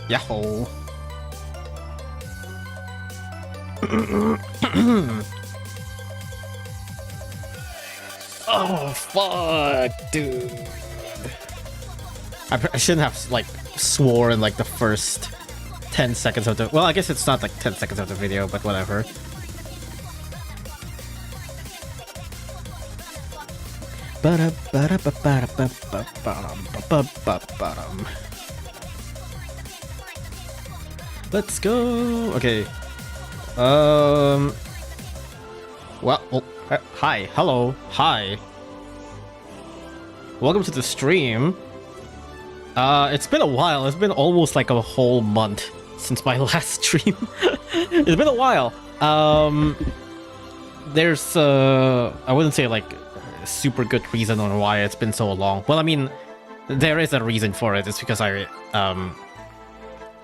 Yahoo! Oh, fuck, dude. I shouldn't have, like, sworn, like, the first 10 seconds of the... Well, I guess it's not, like, 10 seconds of the video, but whatever. Let's go. Okay. Well, oh, hi, hello, hi. Welcome to the stream. It's been a while. It's been almost like a whole month since my last stream. It's been a while. There's I wouldn't say like a super good reason on why it's been so long. Well, I mean, there is a reason for it. It's because I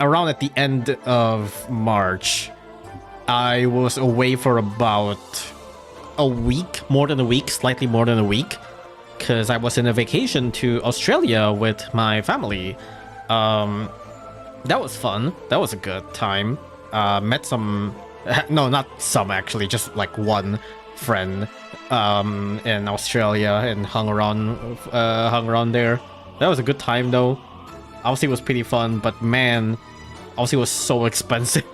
around at the end of March, I was away for about a week, more than a week, slightly more than a week, because I was in a vacation to Australia with my family. That was fun. That was a good time. Met some, no, not some actually, just like one friend in Australia and hung around there. That was a good time though. Aussie was pretty fun, but man, Aussie was so expensive.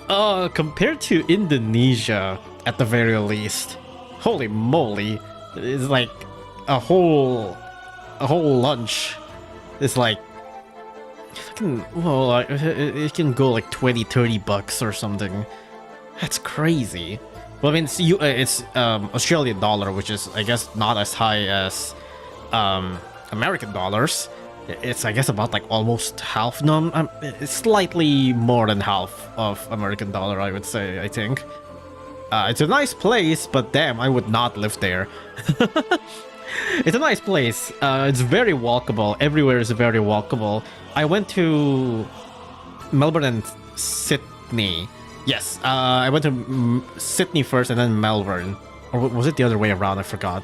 Compared to Indonesia, at the very least, holy moly, it's like a whole lunch. It's like, well, it can go like 20-30 bucks or something. That's crazy. Well, I mean, it's Australian dollar, which is, I guess, not as high as American dollars. It's, I guess, about like almost half. No, it's slightly more than half of American dollar, I would say, I think. It's a nice place, but damn, I would not live there. It's a nice place. It's very walkable. Everywhere is very walkable. I went to Melbourne and Sydney. Yes, I went to Sydney first and then Melbourne. Or was it the other way around? I forgot.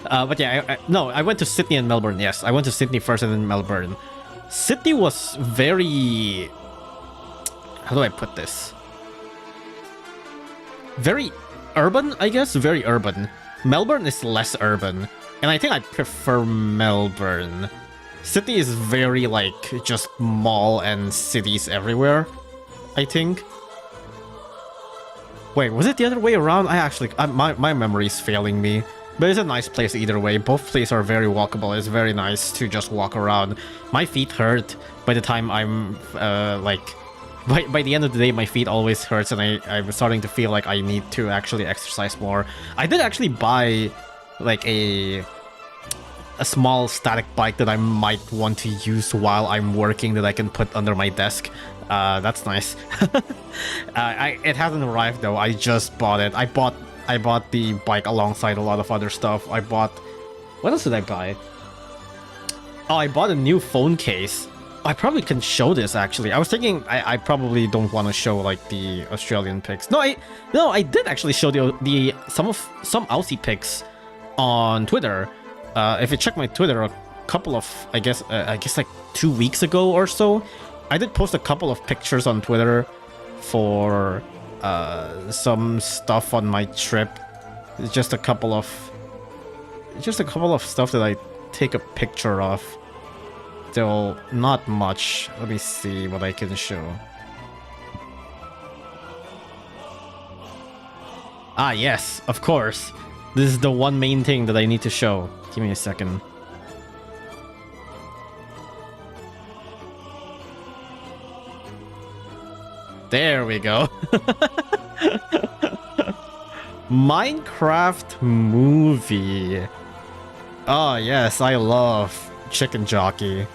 But yeah, I went to Sydney and Melbourne. Yes, I went to Sydney first and then Melbourne. Sydney was very... How do I put this? Very urban, I guess. Very urban. Melbourne is less urban. And I think I prefer Melbourne. Sydney is very, like, just mall and cities everywhere, I think. Wait, was it the other way around? My memory is failing me. But it's a nice place either way. Both places are very walkable. It's very nice to just walk around. My feet hurt by the time I'm, by the end of the day, my feet always hurts, and I'm starting to feel like I need to actually exercise more. I did actually buy, like, a small static bike that I might want to use while I'm working that I can put under my desk. That's nice. It hasn't arrived though. I just bought it. I bought the bike alongside a lot of other stuff. I bought... What else did I buy? Oh, I bought a new phone case. I probably can show this actually. I was thinking I probably don't want to show like the Australian pics. No, I did actually show some Aussie pics on Twitter. If you check my Twitter, a couple of I guess like 2 weeks ago or so, I did post a couple of pictures on Twitter for some stuff on my trip. It's just a couple of stuff that I take a picture of. Still not much. Let me see what I can show. Ah, yes, of course. This is the one main thing that I need to show. Give me a second. There we go. Minecraft movie. Oh yes, I love Chicken Jockey.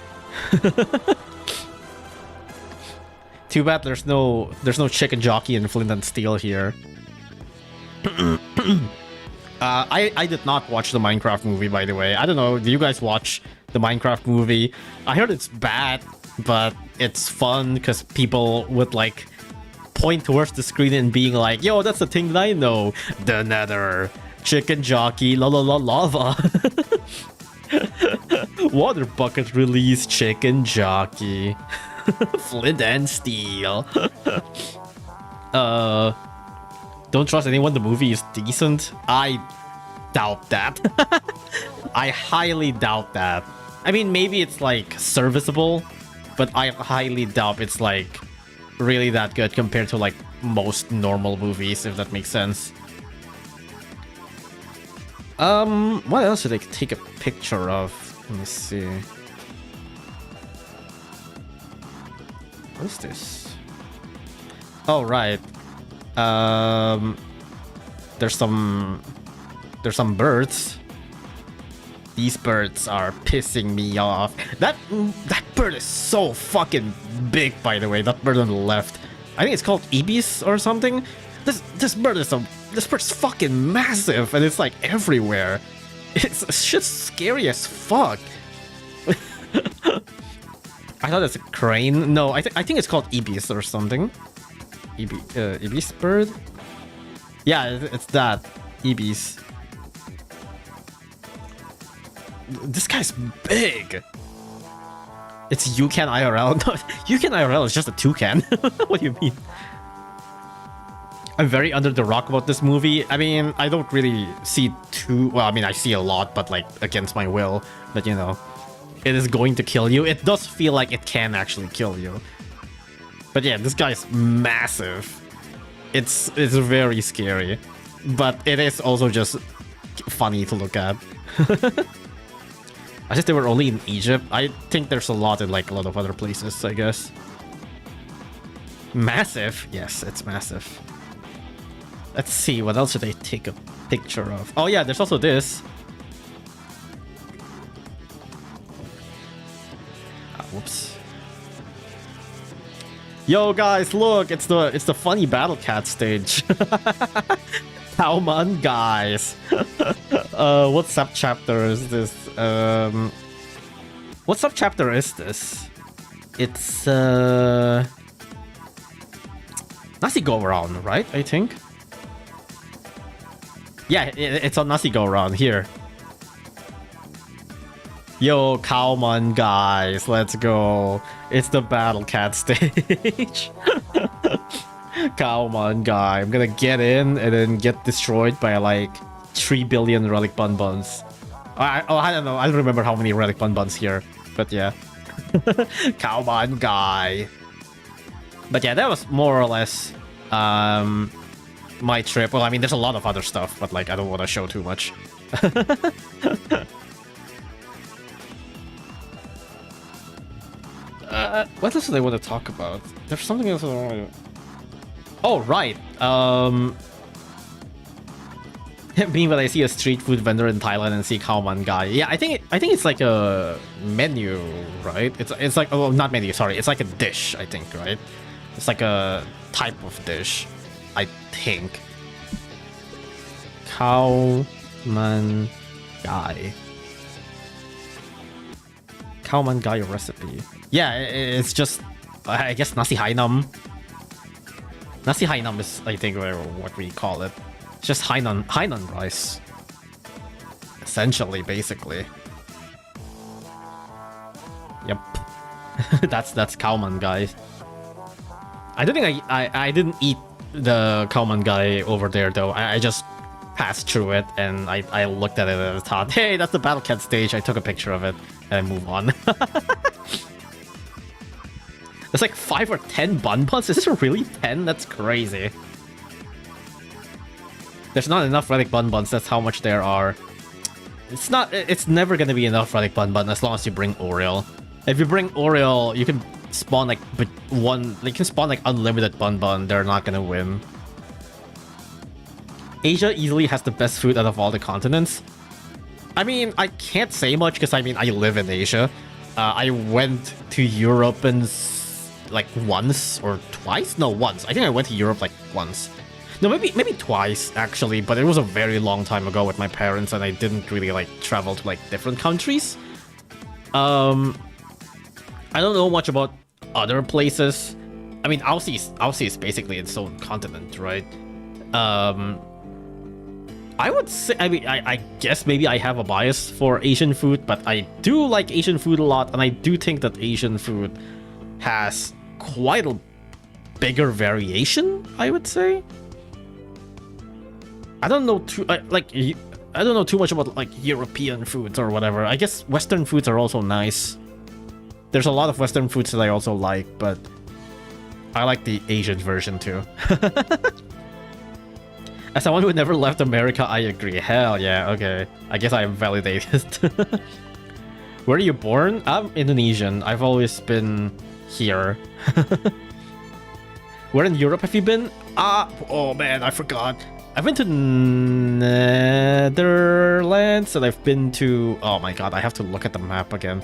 Too bad there's no Chicken Jockey in Flint and Steel here. I did not watch the Minecraft movie, by the way. I don't know, do you guys watch the Minecraft movie? I heard it's bad, but it's fun because people would like point towards the screen and being like, yo, that's the thing that I know. The Nether, Chicken Jockey, la la la lava. Water bucket release, chicken jockey, flint and steel. Don't trust anyone. The movie is decent. I doubt that. I highly doubt that. I mean, maybe it's like serviceable, but I highly doubt it's like really that good compared to like most normal movies, if that makes sense. What else should I take a picture of? Let me see. What is this? Oh, right. There's some birds. These birds are pissing me off. That bird is so fucking big, by the way. That bird on the left. I think it's called ibis or something. This bird's fucking massive, and it's like everywhere. It's just scary as fuck. I thought it's a crane. No, I think it's called ibis or something. Ibis bird. Yeah, it's that ibis. This guy's big. It's Yukan IRL. No, Yukan IRL is just a toucan. What do you mean? I'm very under the rock about this movie. I mean, I don't really see too... Well, I mean, I see a lot, but like against my will. But you know, it is going to kill you. It does feel like it can actually kill you. But yeah, this guy's massive. It's very scary. But it is also just funny to look at. I guess they were only in Egypt. I think there's a lot in like a lot of other places, I guess. Massive? Yes, it's massive. Let's see, what else should I take a picture of? Oh yeah, there's also this. Whoops. Yo guys, look, it's the funny Battle Cat stage. Come on, guys. What sub-chapter is this? What sub-chapter is this? It's Nasi-Go-Round, right? I think. Yeah, it's on Nasi-Go-Round here. Yo, come on, guys, let's go. It's the Battle Cat stage. Come on, guy. I'm gonna get in and then get destroyed by like 3 billion relic bonbons. I don't know. I don't remember how many relic bonbons here, but yeah. Come on, guy. But yeah, that was more or less my trip. Well, I mean, there's a lot of other stuff, but like I don't want to show too much. What else do they want to talk about? There's something else I want to... Oh, right. Me when I see a street food vendor in Thailand and see Khao Man Gai. Yeah, I think it's like a menu, right? It's like, oh, not menu, sorry. It's like a dish, I think, right? It's like a type of dish, I think. Khao Man Gai. Khao Man Gai recipe. Yeah, it's just, I guess, Nasi Hainam. Nasi Hainam is, I think, what we call it. It's just Hainan rice. Essentially, basically. Yep. that's Khao Man Gai. I don't think I didn't eat the Khao Man Gai over there, though. I just passed through it, and I looked at it and I thought, hey, that's the Battle Cat stage. I took a picture of it, and I move on. There's like 5 or 10 bonbons? Is there really 10? That's crazy. There's not enough relic bonbons, that's how much there are. It's never gonna be enough relic bonbon as long as you bring Oriel. If you bring Oriel, you can spawn like you can spawn like unlimited bonbon, they're not gonna win. Asia easily has the best food out of all the continents. I mean, I can't say much because I mean, I live in Asia. I went to Europe and like once or twice? No, once. I think I went to Europe like once. No, maybe twice actually, but it was a very long time ago with my parents and I didn't really like travel to like different countries. I don't know much about other places. I mean, Aussie is basically its own continent, right? I would say, I mean, I guess maybe I have a bias for Asian food, but I do like Asian food a lot, and I do think that Asian food has quite a bigger variation, I would say. I don't know too, I don't know too much about like European foods or whatever. I guess Western foods are also nice. There's a lot of Western foods that I also like, but I like the Asian version too. As someone who never left America, I agree. Hell yeah, okay. I guess I am validated. Where are you born? I'm Indonesian. I've always been here. Where in Europe have you been? Oh man, I forgot. I've been to Netherlands, and I've been to... Oh my god, I have to look at the map again.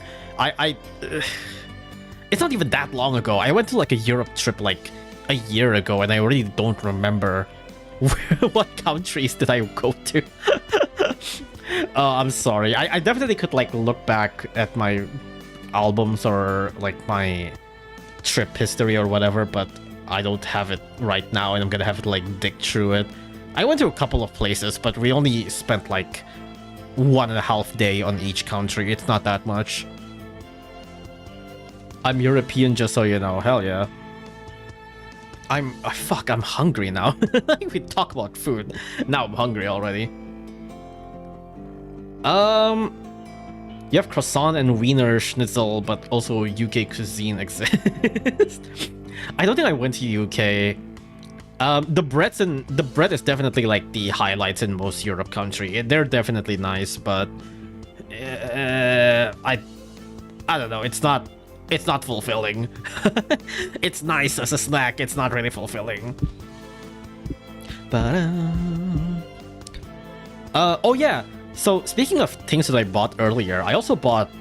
It's not even that long ago. I went to like a Europe trip like a year ago, and I really don't remember what countries did I go to. Oh, I'm sorry. I definitely could like look back at my albums or like my trip history or whatever, but I don't have it right now, and I'm gonna have to like dig through it. I went to a couple of places, but we only spent like 1.5 days on each country. It's not that much. I'm European, just so you know. Hell yeah. Fuck, I'm hungry now. We talk about food. Now I'm hungry already. You have croissant and Wiener Schnitzel, but also UK cuisine exists. I don't think I went to UK. The bread is definitely like the highlights in most Europe country. They're definitely nice, but I don't know. It's not fulfilling. It's nice as a snack. It's not really fulfilling. Oh yeah. So speaking of things that I bought earlier, I bought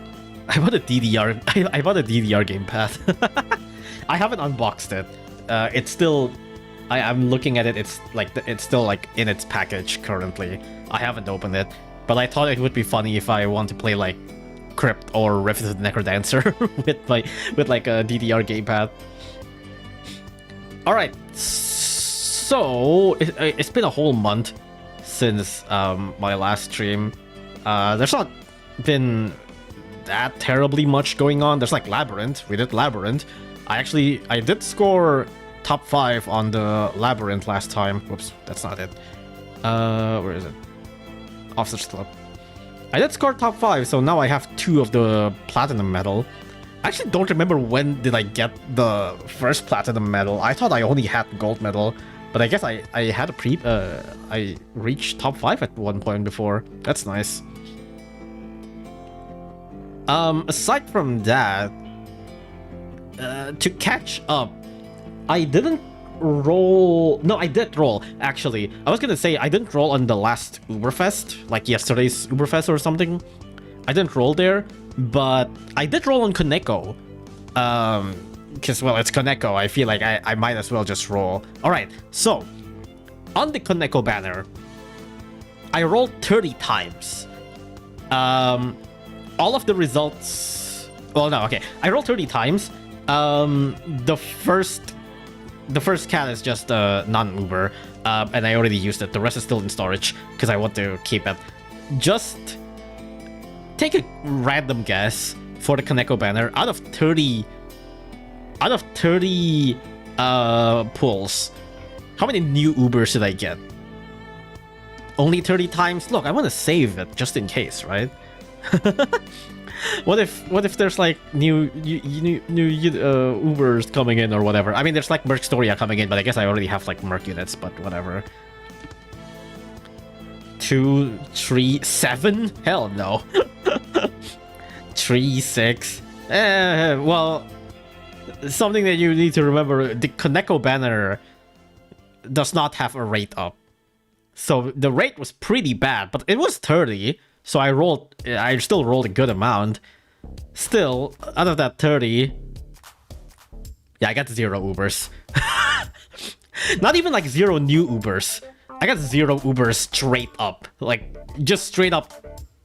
a DDR. I bought a DDR gamepad. I haven't unboxed it. It's still. I'm looking at it. It's still like in its package currently. I haven't opened it, but I thought it would be funny if I want to play like Crypt or Rift of the Necrodancer with like a DDR gamepad. All right, so it's been a whole month since my last stream. There's not been that terribly much going on. There's like Labyrinth. We did Labyrinth. I did score top 5 on the Labyrinth last time. Whoops, that's not it. Where is it? Officers Club. I did score top 5, so now I have 2 of the platinum medal. I actually don't remember when did I get the first platinum medal. I thought I only had gold medal, but I guess I had a I reached top 5 at one point before. That's nice. Aside from that, to catch up, I didn't roll. No, I did roll, actually. I was gonna say I didn't roll on the last Uberfest, like yesterday's Uberfest or something. I didn't roll there, but I did roll on Koneko. Because, well, it's Koneko. I feel like I might as well just roll. Alright, so on the Koneko banner, I rolled 30 times. All of the results. Well, no, okay. I rolled 30 times. The first cat is just non-Uber, and I already used it. The rest is still in storage because I want to keep it. Just take a random guess for the Koneko banner. Out of 30 pulls, how many new Ubers did I get? Only 30 times? Look, I want to save it just in case, right? What if there's like new Ubers coming in or whatever? I mean, there's like Merc Storia coming in, but I guess I already have like Merc units, but whatever. 2, 3, 7? Hell no. 3, 6. Well, something that you need to remember: the Koneko banner does not have a rate up, so the rate was pretty bad, but it was 30. So I still rolled a good amount. Still, out of that 30, yeah, I got 0 Ubers. Not even like 0 new Ubers. I got 0 Ubers straight up. Like, just straight up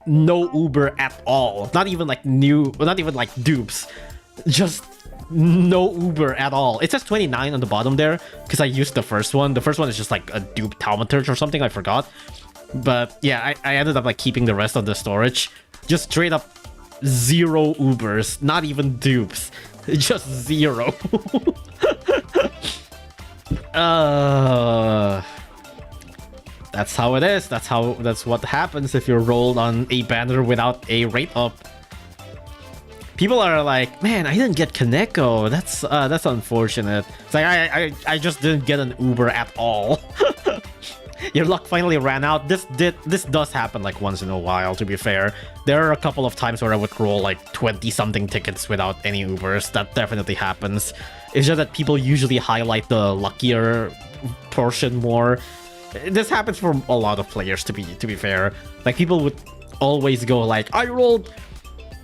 no Uber at all. Not even like not even like dupes. Just no Uber at all. It says 29 on the bottom there because I used the first one. The first one is just like a dupe Talmaturge or something, I forgot. But yeah, I ended up like keeping the rest of the storage. Just straight up 0 Ubers, not even dupes. Just 0. That's how it is. That's what happens if you're rolled on a banner without a rate up. People are like, man, I didn't get Kaneko. That's unfortunate. It's like I just didn't get an Uber at all. Your luck finally ran out. This does happen like once in a while, to be fair. There are a couple of times where I would roll like 20-something tickets without any Ubers. That definitely happens. It's just that people usually highlight the luckier portion more. This happens for a lot of players, to be fair. Like, people would always go like, I rolled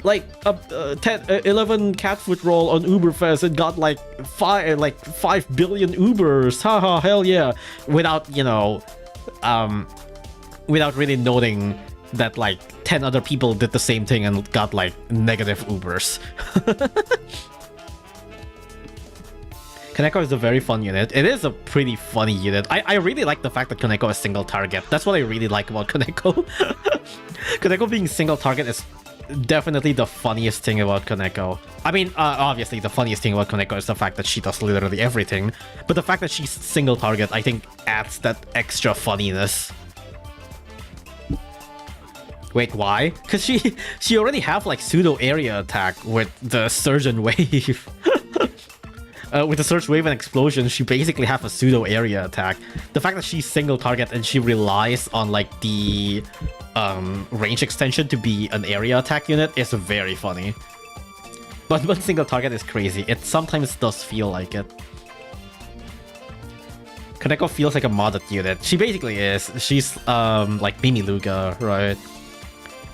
like 11 cat foot roll on Uberfest and got like 5 billion Ubers. Haha, hell yeah. Without, you know, without really noting that like 10 other people did the same thing and got like negative Ubers. Kaneko is a very fun unit. It is a pretty funny unit. I really like the fact that Kaneko is single target. That's what I really like about Kaneko. Kaneko being single target is definitely the funniest thing about Kaneko. I mean, obviously the funniest thing about Kaneko is the fact that she does literally everything. But the fact that she's single target, I think, adds that extra funniness. Wait, why? Because she already have like pseudo area attack with the Surgeon Wave. With the Surge Wave and Explosion, she basically have a pseudo area attack. The fact that she's single target and she relies on like the range extension to be an area attack unit is very funny. But single target is crazy. It sometimes does feel like it. Kaneko feels like a modded unit. She basically is. She's like Mimi Luga, right?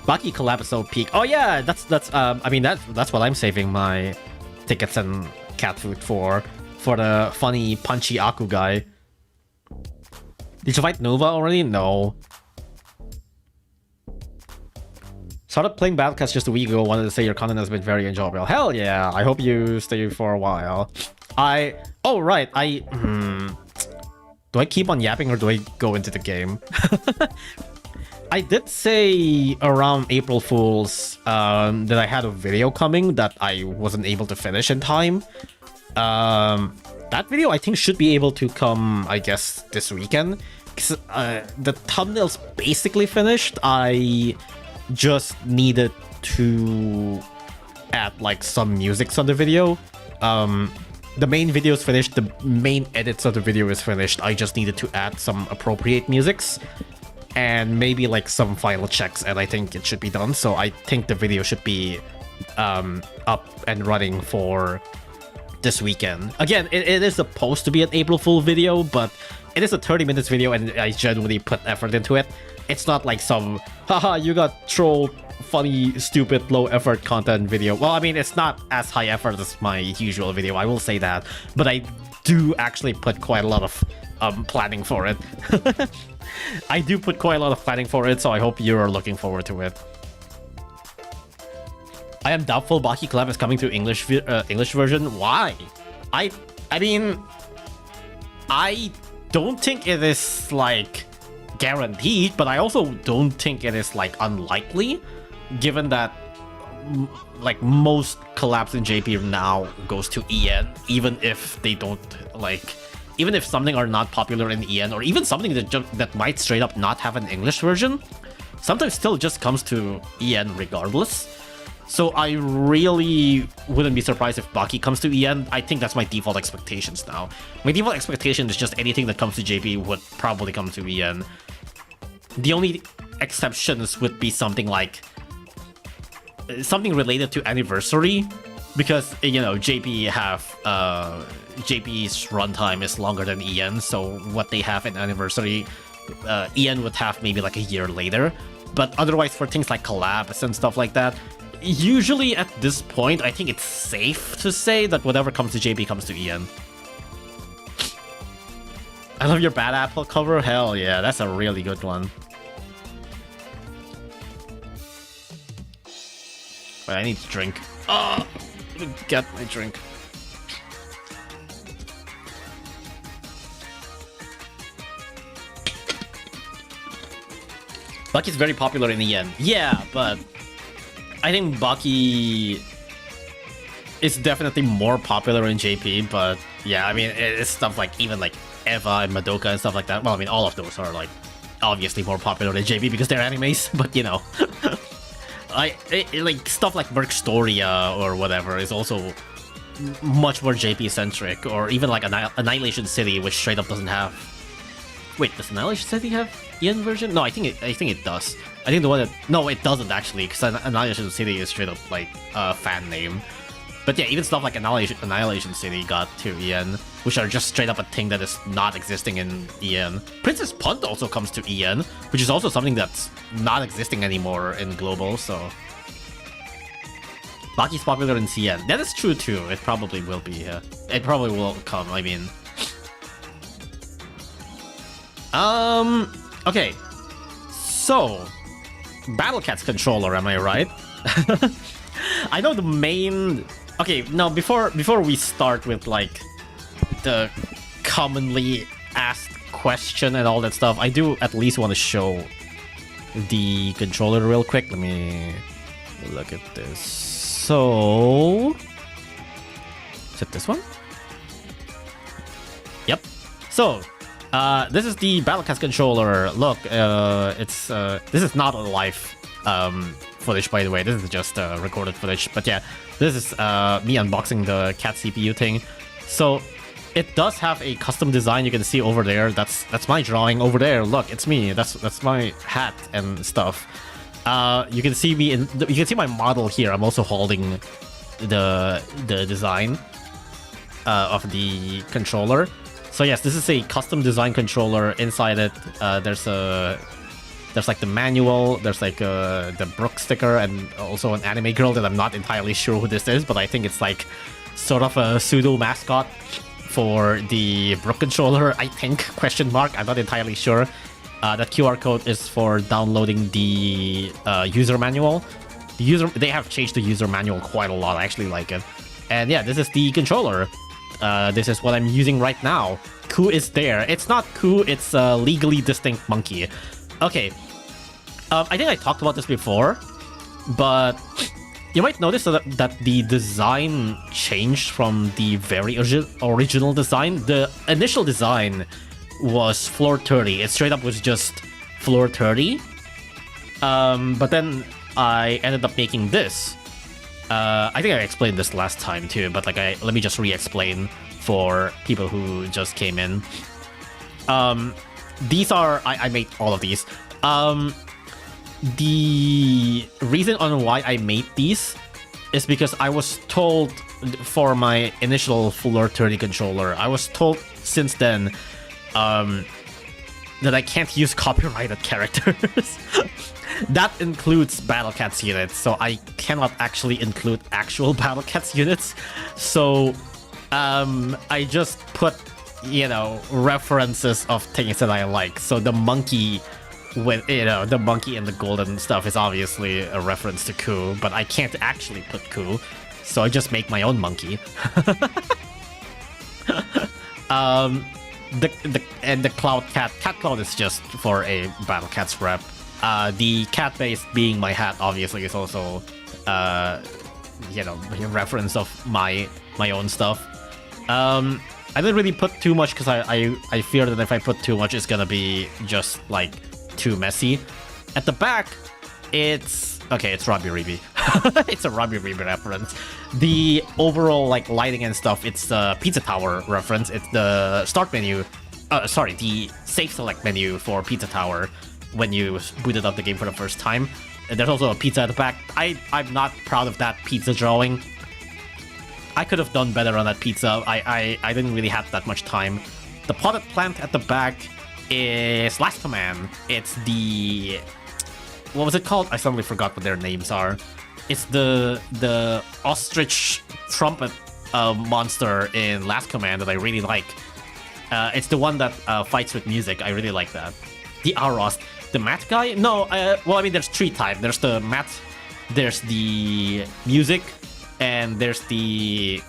Baki collab is so peak. Oh yeah, that's I mean that's what I'm saving my tickets and cat food for the funny punchy Aku guy. Did you fight Nova already? No. Started playing Battle Cats just a week ago. Wanted to say your content has been very enjoyable. Hell yeah! I hope you stay for a while. Oh right, do I keep on yapping or do I go into the game? I did say around April Fools that I had a video coming that I wasn't able to finish in time. That video I think should be able to come, I guess, this weekend. The thumbnail's basically finished. I just needed to add like some musics on the video. The main video is finished. The main edits of the video is finished. I just needed to add some appropriate musics and maybe like some final checks, and I think it should be done. So I think the video should be up and running for this weekend. Again, it is supposed to be an April Fool video, but it is a 30 minutes video and I genuinely put effort into it. It's not like some haha you got trolled, funny, stupid, low effort content video. Well, I mean, it's not as high effort as my usual video, I will say that, but I do actually put quite a lot of planning for it. I do put quite a lot of planning for it, so I hope you're looking forward to it. I am doubtful Baki Collab is coming to English version. Why? I mean, I don't think it is like guaranteed, but I also don't think it is like unlikely, given that like most collabs in JP now goes to EN, even if they don't like. Even if something are not popular in EN, or even something that might straight up not have an English version, sometimes still just comes to EN regardless. So I really wouldn't be surprised if Baki comes to EN. I think that's my default expectations now. My default expectation is just anything that comes to JP would probably come to EN. The only exceptions would be something like something related to anniversary, because you know JP's runtime is longer than EN, so what they have in anniversary, EN would have maybe like a year later. But otherwise, for things like collabs and stuff like that, usually at this point, I think it's safe to say that whatever comes to JP comes to EN. I love your Bad Apple cover. Hell yeah, that's a really good one. Wait, I need to drink. Oh, let me get my drink. Baki's very popular in EN. Yeah, but I think Baki is definitely more popular in JP, but yeah, I mean, it's stuff like even like Eva and Madoka and stuff like that. Well, I mean, all of those are like obviously more popular than JP because they're animes, but you know, like stuff like Mercstoria or whatever is also much more JP centric, or even like Annihilation City, which straight up doesn't have. Wait, does Annihilation City have EN version? No, I think it does. I think the one that no, it doesn't actually, because Annihilation City is straight up like a fan name. But yeah, even stuff like Annihilation City got to EN, which are just straight up a thing that is not existing in EN. Princess Punt also comes to EN, which is also something that's not existing anymore in Global, so... Baki's popular in CN. That is true too, it probably will be, it probably will come, I mean... Okay. So... Battle Cats controller, am I right? I know the main... Okay, now before we start with like the commonly asked question and all that stuff, I do at least want to show the controller real quick. Let me look at this. So, is it this one? Yep. So, this is the Battle Cats controller. Look, it's this is not a live footage, by the way. This is just recorded footage. But yeah, this is me unboxing the cat CPU thing. So it does have a custom design. You can see over there. That's my drawing over there. Look, it's me. That's my hat and stuff. You can see me in. You can see my model here. I'm also holding the design of the controller. So yes, this is a custom design controller. Inside it, there's like the manual, there's like the Brook sticker, and also an anime girl that I'm not entirely sure who this is, but I think it's like sort of a pseudo mascot for the Brook controller, I think, question mark, I'm not entirely sure. That QR code is for downloading the user manual. They have changed the user manual quite a lot, I actually like it. And yeah, this is the controller. This is what I'm using right now. Ku is there. It's not Ku, it's a legally distinct monkey. Okay, I think I talked about this before, but you might notice that the design changed from the very original design. The initial design was floor 30. It straight up was just floor 30. But then I ended up making this. I think I explained this last time too, but like let me just re-explain for people who just came in. These are... I made all of these. The reason on why I made these is because I was told for my initial floor 30 controller, I was told since then that I can't use copyrighted characters. That includes Battle Cats units, so I cannot actually include actual Battle Cats units. So I just put, you know, references of things that I like. So the monkey with, you know, the monkey and the golden stuff is obviously a reference to Ku, but I can't actually put Ku, so I just make my own monkey. The Cloud Cat Cloud is just for a Battle Cats rep. The cat base being my hat obviously is also you know, a reference of my own stuff. I didn't really put too much because I fear that if I put too much, it's gonna be just like too messy. At the back, it's okay. It's Robbie Reeby. It's a Robbie Reeby reference. The overall like lighting and stuff, it's the Pizza Tower reference. It's the start menu. Sorry, the safe select menu for Pizza Tower when you booted up the game for the first time. And there's also a pizza at the back. I'm not proud of that pizza drawing. I could have done better on that pizza. I didn't really have that much time. The potted plant at the back is Last Command. It's the... what was it called? I suddenly forgot what their names are. It's the ostrich trumpet monster in Last Command that I really like. It's the one that fights with music. I really like that. The Arost. The mat guy? No, well, I mean, there's three types. There's the mat, there's the music, and there's the...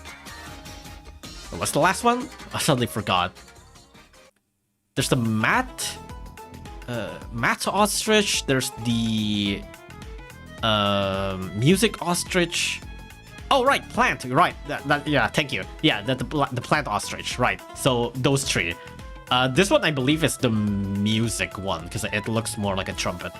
what's the last one? I suddenly forgot. There's the mat, Matt Ostrich. There's the music ostrich. Oh right, plant. Right. Yeah. Thank you. Yeah. The plant ostrich. Right. So those three. This one I believe is the music one because it looks more like a trumpet.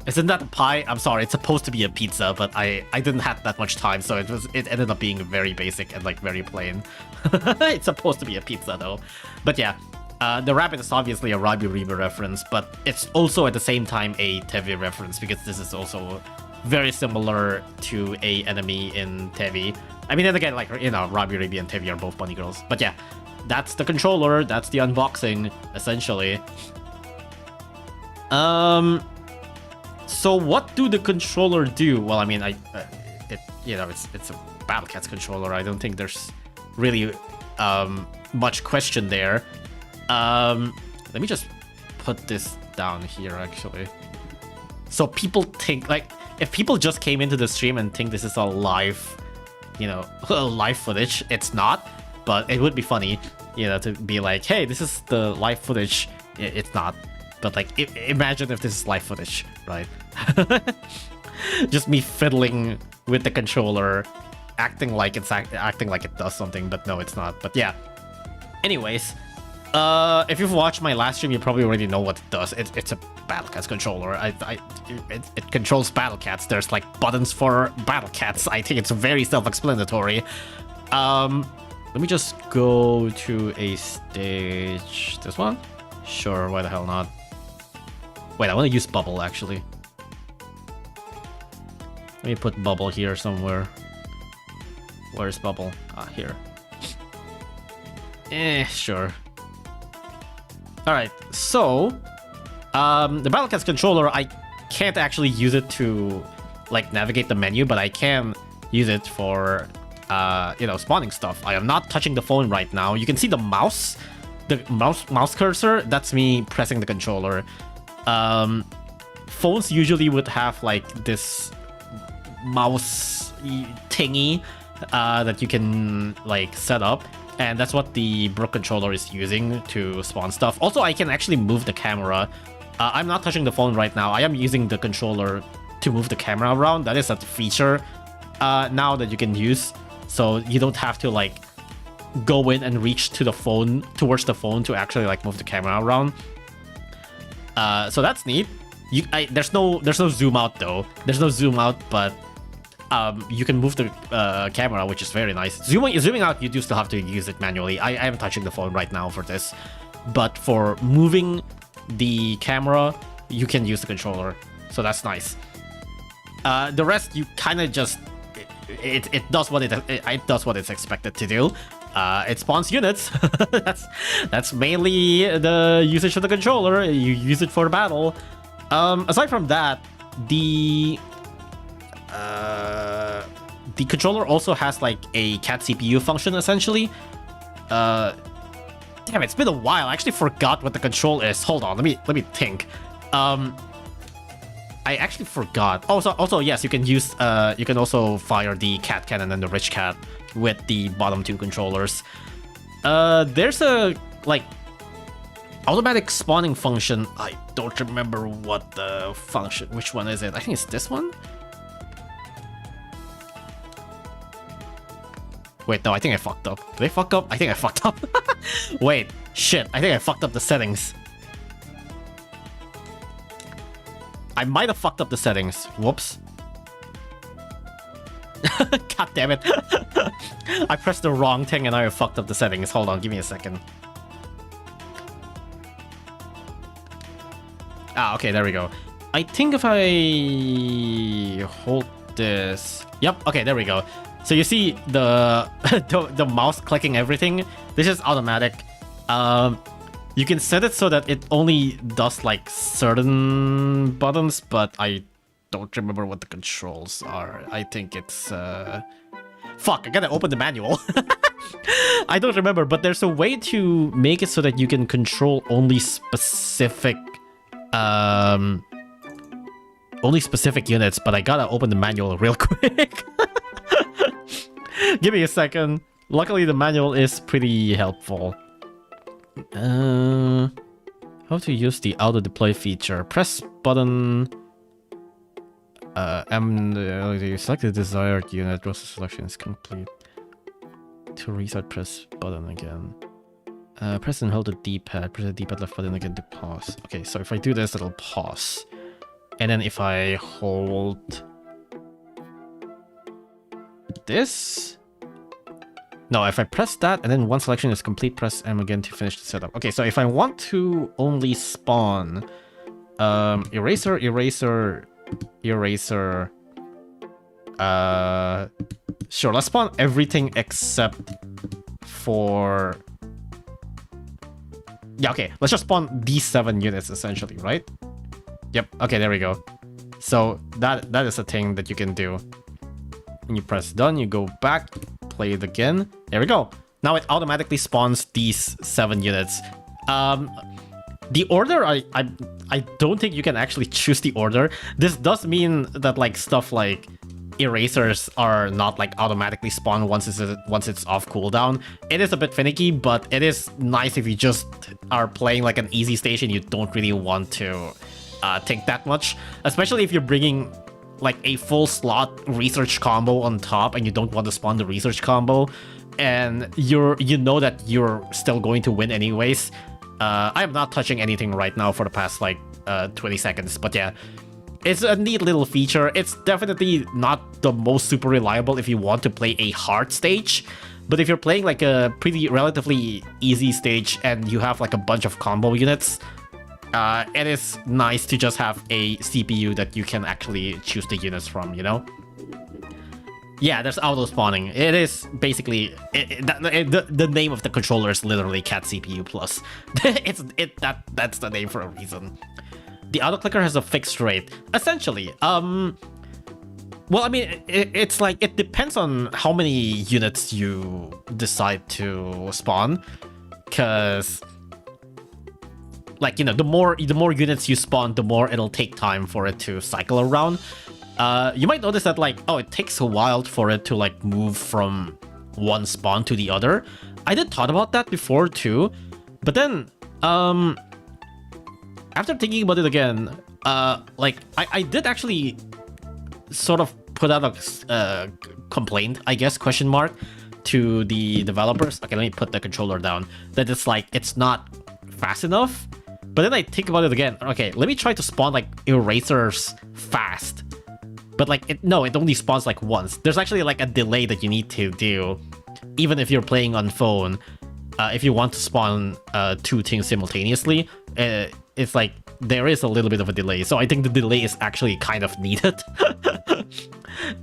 Isn't that a pie? I'm sorry, it's supposed to be a pizza, but I didn't have that much time, so it ended up being very basic and like very plain. It's supposed to be a pizza though. But yeah, the rabbit is obviously a Rabi Riba reference, but it's also at the same time a Tevi reference because this is also very similar to a enemy in Tevi. I mean, then again, like, you know, Rabi Ribi and Tevi are both bunny girls. But yeah, that's the controller, that's the unboxing, essentially. So what do the controller do? Well, I mean, it's a Battle Cats controller. I don't think there's really much question there. Let me just put this down here, actually. So people think, like, if people just came into the stream and think this is a live, you know, live footage, it's not. But it would be funny, you know, to be like, hey, this is the live footage. It's not. But like, imagine if this is live footage, right? Just me fiddling with the controller, acting like it does something, but no, it's not. But yeah. Anyways, if you've watched my last stream, you probably already know what it does. It's a Battle Cats controller. It controls Battle Cats. There's like buttons for Battle Cats. I think it's very self-explanatory. Let me just go to a stage. This one? Sure, why the hell not? Wait, I want to use Bubble, actually. Let me put Bubble here somewhere. Where's Bubble? Ah, here. Sure. Alright, so... the Battle Cats controller, I can't actually use it to, like, navigate the menu, but I can use it for, you know, spawning stuff. I am not touching the phone right now. You can see the mouse. The mouse cursor, that's me pressing the controller. Phones usually would have like this mouse thingy that you can like set up, and that's what the Brook controller is using to spawn stuff. Also, I can actually move the camera. I'm not touching the phone right now. I am using the controller to move the camera around. That is a feature now that you can use, so you don't have to like go in and reach to the phone, towards the phone, to actually like move the camera around. So that's neat. There's no zoom out though. There's no zoom out, but you can move the camera, which is very nice. Zooming out, you do still have to use it manually. I am touching the phone right now for this, but for moving the camera, you can use the controller. So that's nice. The rest, you kind of just it does what it does what it's expected to do. It spawns units. that's mainly the usage of the controller. You use it for battle. Aside from that, the controller also has like a cat CPU function, essentially. Damn, it's been a while. I actually forgot what the control is. Hold on, let me think. I actually forgot. Also, yes, you can use you can also fire the cat cannon and the rich cat with the bottom two controllers. There's a like automatic spawning function. I don't remember what the function. Which one is it? I think it's this one. Wait, no, I think I fucked up. Did I fuck up? I think I fucked up. Wait, shit. I think I fucked up the settings. I might have fucked up the settings. Whoops. God damn it. I pressed the wrong thing and I fucked up the settings. Hold on, give me a second. Ah, okay, there we go. I think if I hold this... Yep, okay, there we go. So you see the the mouse clicking everything. This is automatic. You can set it so that it only does like certain buttons, but I don't remember what the controls are. I think it's fuck, I gotta open the manual. I don't remember, but there's a way to make it so that you can control only specific units, but I gotta open the manual real quick. Give me a second. Luckily, the manual is pretty helpful. How to use the auto deploy feature? Press button select the desired unit. Once the selection is complete. To reset, press button again. Press and hold the D-pad. Press the D-pad left button again to pause. Okay, so if I do this, it'll pause. And then if I hold this... No, if I press that, and then one selection is complete, press M again to finish the setup. Okay, so if I want to only spawn eraser, eraser, eraser... Sure, let's spawn everything except for... Yeah, okay, let's just spawn these 7 units, essentially, right? Yep, okay, there we go. So, that is a thing that you can do. When you press done, you go back, play it again. There we go. Now it automatically spawns these 7 units. The order, I don't think you can actually choose the order. This does mean that, like, stuff like erasers are not like automatically spawned once it's off cooldown. It is a bit finicky, but it is nice if you just are playing like an easy stage and you don't really want to think that much, especially if you're bringing like a full slot research combo on top and you don't want to spawn the research combo and you know that you're still going to win anyways. I am not touching anything right now for the past like 20 seconds, but yeah, it's a neat little feature. It's definitely not the most super reliable if you want to play a hard stage, but if you're playing like a pretty relatively easy stage and you have like a bunch of combo units, it is nice to just have a CPU that you can actually choose the units from, you know? Yeah, there's auto spawning. It is basically the name of the controller is literally Cat CPU Plus. That's the name for a reason. The auto clicker has a fixed rate, essentially. Well, I mean, it's like it depends on how many units you decide to spawn, because, like, you know, the more units you spawn, the more it'll take time for it to cycle around. You might notice that, like, oh, it takes a while for it to like move from one spawn to the other. I did thought about that before too, but then after thinking about it again, like I did actually sort of put out a complaint, I guess, question mark, to the developers. Okay, let me put the controller down. That it's like it's not fast enough. But then I think about it again. Okay, let me try to spawn like erasers fast. But like it only spawns like once. There's actually like a delay that you need to do, even if you're playing on phone. If you want to spawn 2 things simultaneously, it's like there is a little bit of a delay. So I think the delay is actually kind of needed.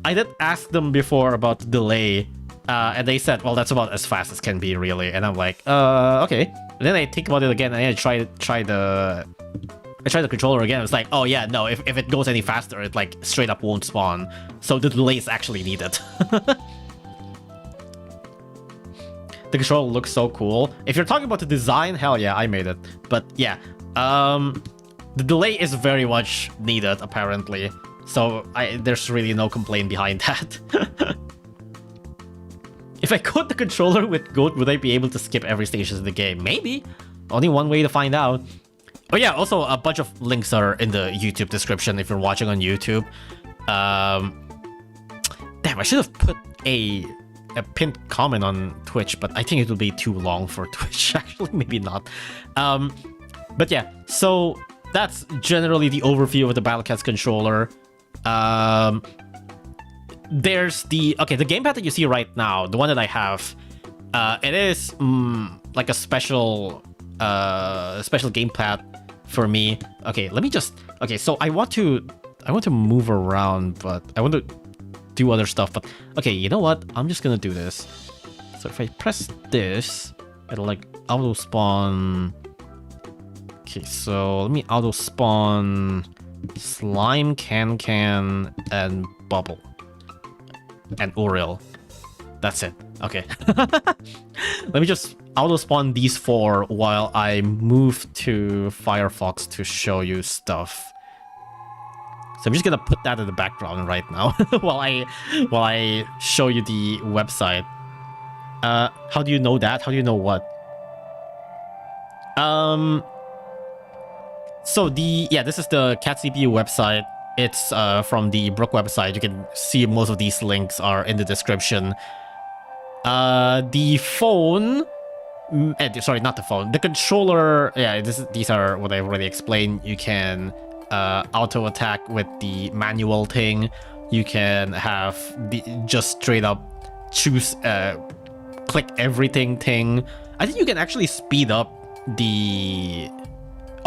I did ask them before about the delay, and they said, well, that's about as fast as can be, really. And I'm like, okay. And then I think about it again, and I try the controller again. It's like, oh yeah, no, if it goes any faster, it like straight up won't spawn. So the delay is actually needed. The controller looks so cool. If you're talking about the design, hell yeah, I made it. But yeah, the delay is very much needed, apparently. So there's really no complaint behind that. If I code the controller with Goat, would I be able to skip every stage of the game? Maybe. Only one way to find out. Oh yeah, also a bunch of links are in the YouTube description if you're watching on YouTube. Damn, I should have put a pinned comment on Twitch, but I think it would be too long for Twitch. Actually, maybe not. But yeah, so that's generally the overview of the Battle Cats controller. There's the gamepad that you see right now, the one that I have. It is like a special gamepad for me. Okay, let me just. Okay, so I want to move around, but I want to do other stuff. But okay, you know what? I'm just gonna do this. So if I press this, it'll like auto spawn. Okay, so let me auto spawn Slime, Can, and Bubble. And Uriel. That's it. Okay. Let me just auto spawn these 4 while I move to Firefox to show you stuff. So I'm just gonna put that in the background right now while I show you the website. How do you know that? How do you know what? So this is the Cat CPU website. It's from the Brook website. You can see most of these links are in the description. The phone, sorry, not the phone. The controller. Yeah, these are what I already explained. You can auto attack with the manual thing. You can have the just straight up choose click everything thing. I think you can actually speed up the.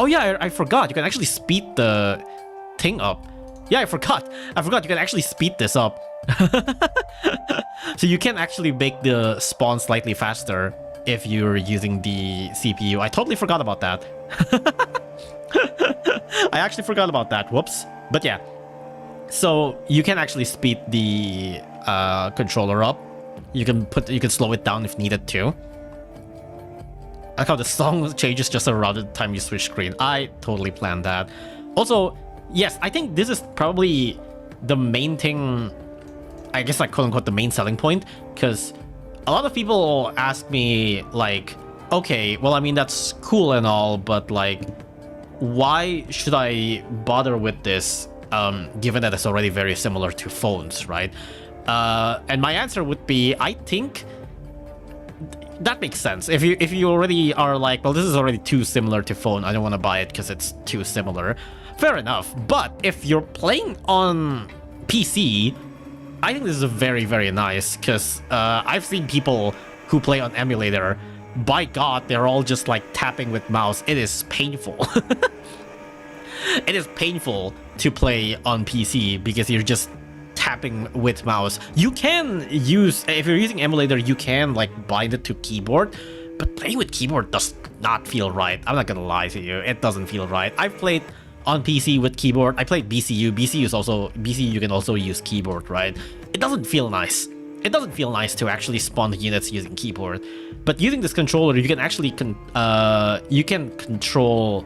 Oh yeah, I forgot. You can actually speed the thing up. Yeah, I forgot. You can actually speed this up. So you can actually make the spawn slightly faster if you're using the CPU. I totally forgot about that. I actually forgot about that. Whoops. But yeah. So you can actually speed the controller up. You can slow it down if needed too. I like how the song changes just around the time you switch screen. I totally planned that. Also, yes, I think this is probably the main thing, I guess, like, quote unquote, the main selling point, because a lot of people ask me, like, okay, well, I mean, that's cool and all, but, like, why should I bother with this, given that it's already very similar to phones, right? And my answer would be, I think that makes sense. If you already are like, well, this is already too similar to phone, I don't want to buy it because it's too similar. Fair enough. But if you're playing on PC, I think this is very, very nice, because I've seen people who play on emulator. By God, they're all just like tapping with mouse. It is painful. It is painful to play on PC because you're just tapping with mouse. You can use, if you're using emulator, you can like bind it to keyboard, but playing with keyboard does not feel right. I'm not gonna lie to you, it doesn't feel right. I've played on PC with keyboard. I played BCU. BCU you can also use keyboard, right? It doesn't feel nice. It doesn't feel nice to actually spawn the units using keyboard. But using this controller, you can actually you can control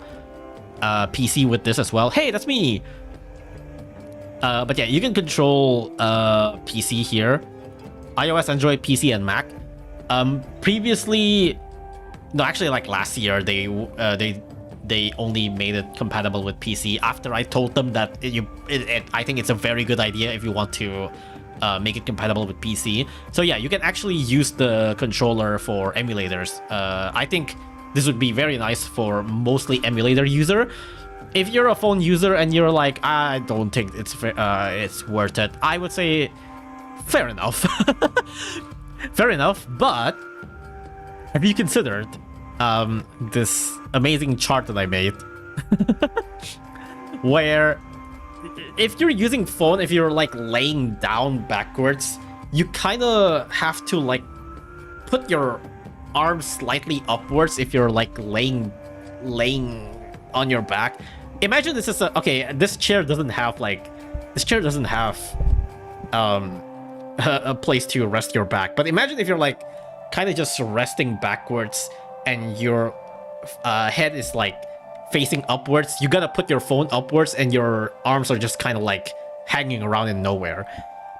PC with this as well. Hey, that's me. But yeah, you can control PC here, iOS, Android, PC, and Mac. Previously, no, actually, like last year, they only made it compatible with PC. After I told them that I think it's a very good idea if you want to make it compatible with PC. So yeah, you can actually use the controller for emulators. I think this would be very nice for mostly emulator user. If you're a phone user and you're like, I don't think it's worth it, I would say, fair enough. Fair enough, but have you considered this amazing chart that I made? Where if you're using phone, if you're like laying down backwards, you kind of have to like put your arms slightly upwards if you're like laying on your back. Imagine this is this chair doesn't have a place to rest your back, but imagine if you're like kind of just resting backwards and your head is like facing upwards. You gotta put your phone upwards and your arms are just kind of like hanging around in nowhere.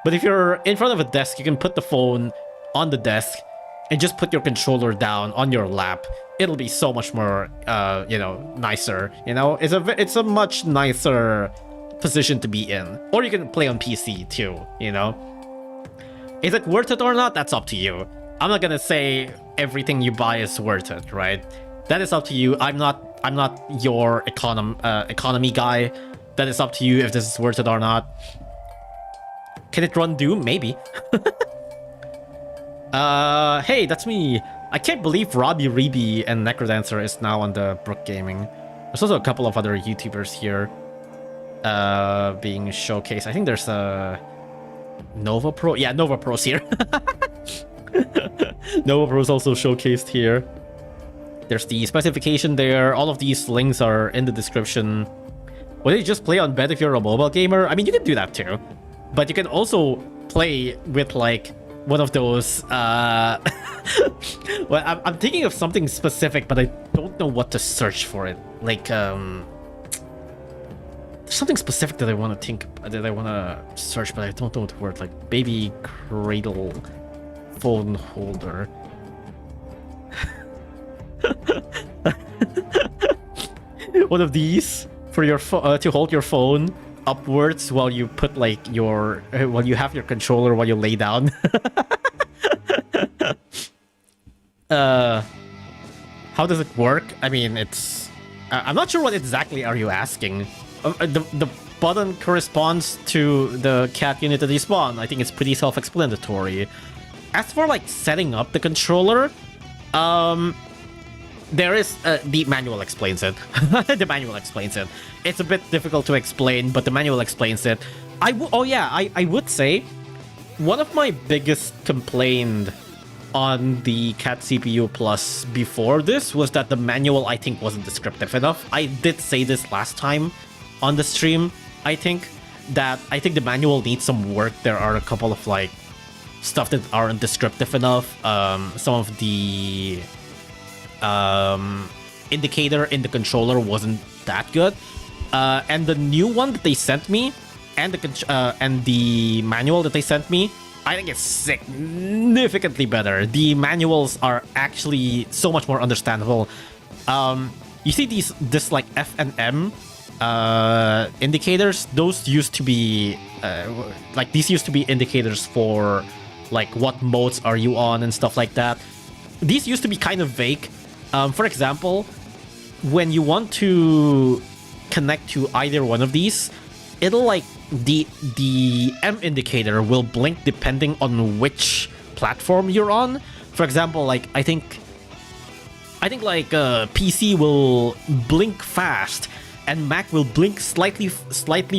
But if you're in front of a desk, you can put the phone on the desk and just put your controller down on your lap. It'll be so much more nicer. It's a much nicer position to be in. Or you can play on PC too, Is it worth it or not? That's up to you. I'm not gonna say everything you buy is worth it, right? That is up to you. I'm not your economy guy. That is up to you if this is worth it or not. Can it run Doom? Maybe. Hey, that's me. I can't believe Robbie Reeby and Necrodancer is now on the Brook Gaming. There's also a couple of other YouTubers here being showcased. I think there's a Nova Pro. Yeah, Nova Pro's here. Nova Pro's also showcased here. There's the specification there. All of these links are in the description. Would you just play on bed if you're a mobile gamer? I mean, you can do that too. But you can also play with like one of those well, I'm thinking of something specific, but I don't know what to search for it. Like there's something specific that I want to search, but I don't know what word. Like baby cradle phone holder. one of these for your to hold your phone upwards while you put like your while you have your controller while you lay down. How does it work? I mean, it's I'm not sure what exactly are you asking. The button corresponds to the cat unit that you spawn. I think it's pretty self-explanatory. As for like setting up the controller, there is the manual explains it. The manual explains it. It's a bit difficult to explain, but the manual explains it. I would say one of my biggest complaint on the Cat CPU Plus before this was that the manual, I think, wasn't descriptive enough. I did say this last time on the stream. I think the manual needs some work. There are a couple of like stuff that aren't descriptive enough. Some of the indicator in the controller wasn't that good. And the new one that they sent me and the manual that they sent me, I think it's significantly better. The manuals are actually so much more understandable. You see this like F and M indicators? Those used to be like these used to be indicators for like what modes are you on and stuff like that. These used to be kind of vague. For example, when you want to connect to either one of these, it'll like the M indicator will blink depending on which platform you're on. For example, like I think like PC will blink fast and Mac will blink slightly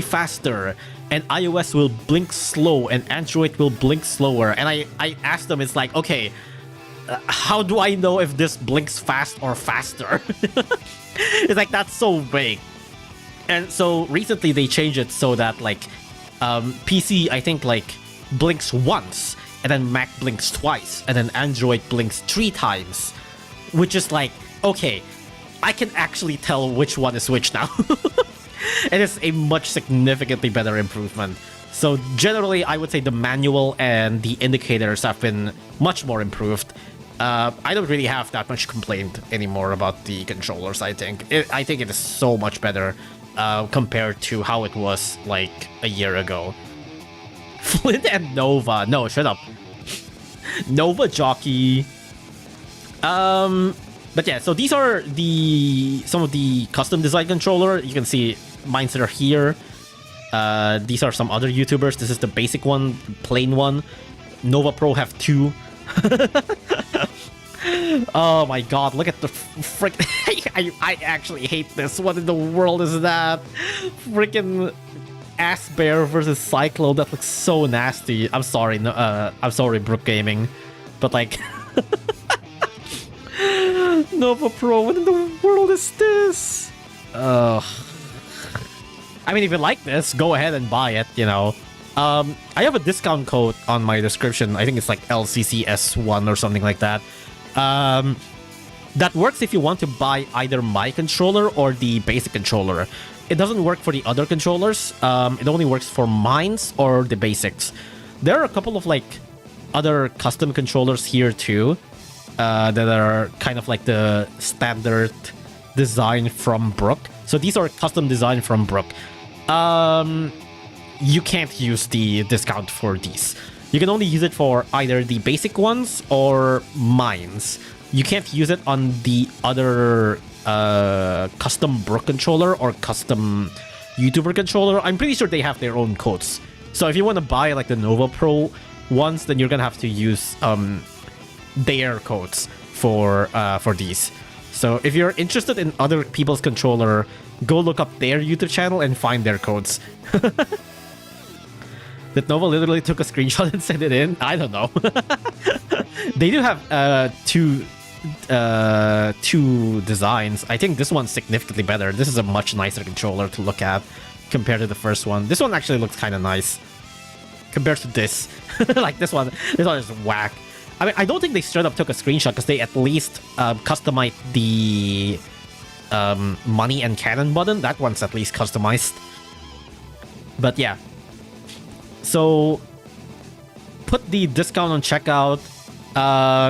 faster, and iOS will blink slow and Android will blink slower. And I asked them, it's like, okay, how do I know if this blinks fast or faster? It's like, that's so vague. And so recently they changed it so that like PC, I think, like blinks once, and then Mac blinks twice, and then Android blinks 3 times, which is like, okay, I can actually tell which one is which now. It is a much significantly better improvement. So generally, I would say the manual and the indicators have been much more improved. I don't really have that much complaint anymore about the controllers. I think it is so much better compared to how it was like a year ago. Flint and Nova. No, shut up. Nova Jockey. But yeah, so these are some of the custom design controller. You can see mines that are here. These are some other YouTubers. This is the basic one, plain one. Nova Pro have 2. Oh my god, look at the frick. I actually hate this. What in the world is that? Freaking Ass Bear versus Cyclone. That looks so nasty. I'm sorry, I'm sorry, Brook Gaming. But like Nova Pro, what in the world is this? I mean, if you like this, go ahead and buy it, you know. I have a discount code on my description. I think it's like LCCS1 or something like that. That works if you want to buy either my controller or the basic controller. It doesn't work for the other controllers. It only works for mines or the basics. There are a couple of like other custom controllers here too, that are kind of like the standard design from Brook. So these are custom design from Brook. You can't use the discount for these. You can only use it for either the basic ones or mines. You can't use it on the other custom Brook controller or custom YouTuber controller. I'm pretty sure they have their own codes. So if you want to buy like the Nova Pro ones, then you're gonna have to use their codes for these. So if you're interested in other people's controller, go look up their YouTube channel and find their codes. That Nova literally took a screenshot and sent it in? I don't know. They do have two designs. I think this one's significantly better. This is a much nicer controller to look at compared to the first one. This one actually looks kind of nice compared to this. Like this one is whack. I mean, I don't think they straight up took a screenshot because they at least customized the money and cannon button. That one's at least customized. But yeah. So put the discount on checkout.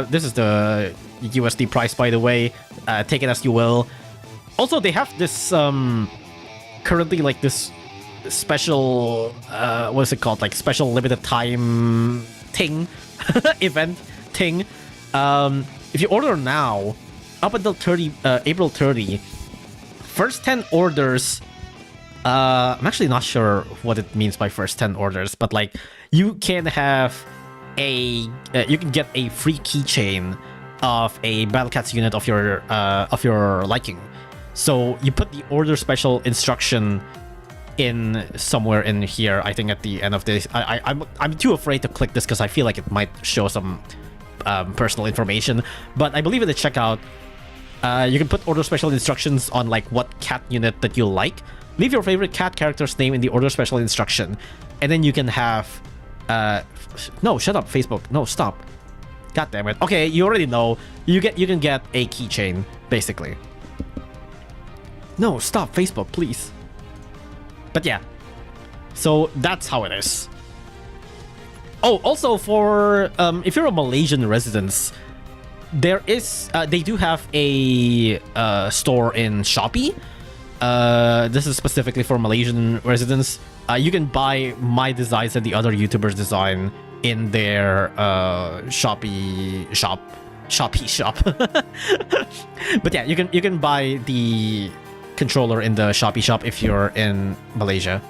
This is the USD price, by the way. Take it as you will. Also, they have this currently like this special what is it called, like special limited time thing event thing. If you order now up until April 30, first 10 orders, I'm actually not sure what it means by first 10 orders, but like you can have you can get a free keychain of a Battle Cats unit of your liking. So you put the order special instruction in somewhere in here. I think at the end of this, I'm too afraid to click this because I feel like it might show some personal information. But I believe in the checkout, you can put order special instructions on like what cat unit that you like. Leave your favorite cat character's name in the order special instruction, and then you can have no, shut up, Facebook. No, stop. God damn it. Okay, you already know. You can get a keychain basically. No, stop, Facebook, please. But yeah, so that's how it is. Oh, also for if you're a Malaysian resident, there is they do have a store in Shopee. This is specifically for Malaysian residents. You can buy my designs and the other YouTubers' design in their Shopee shop. But yeah, you can buy the controller in the Shopee shop if you're in Malaysia.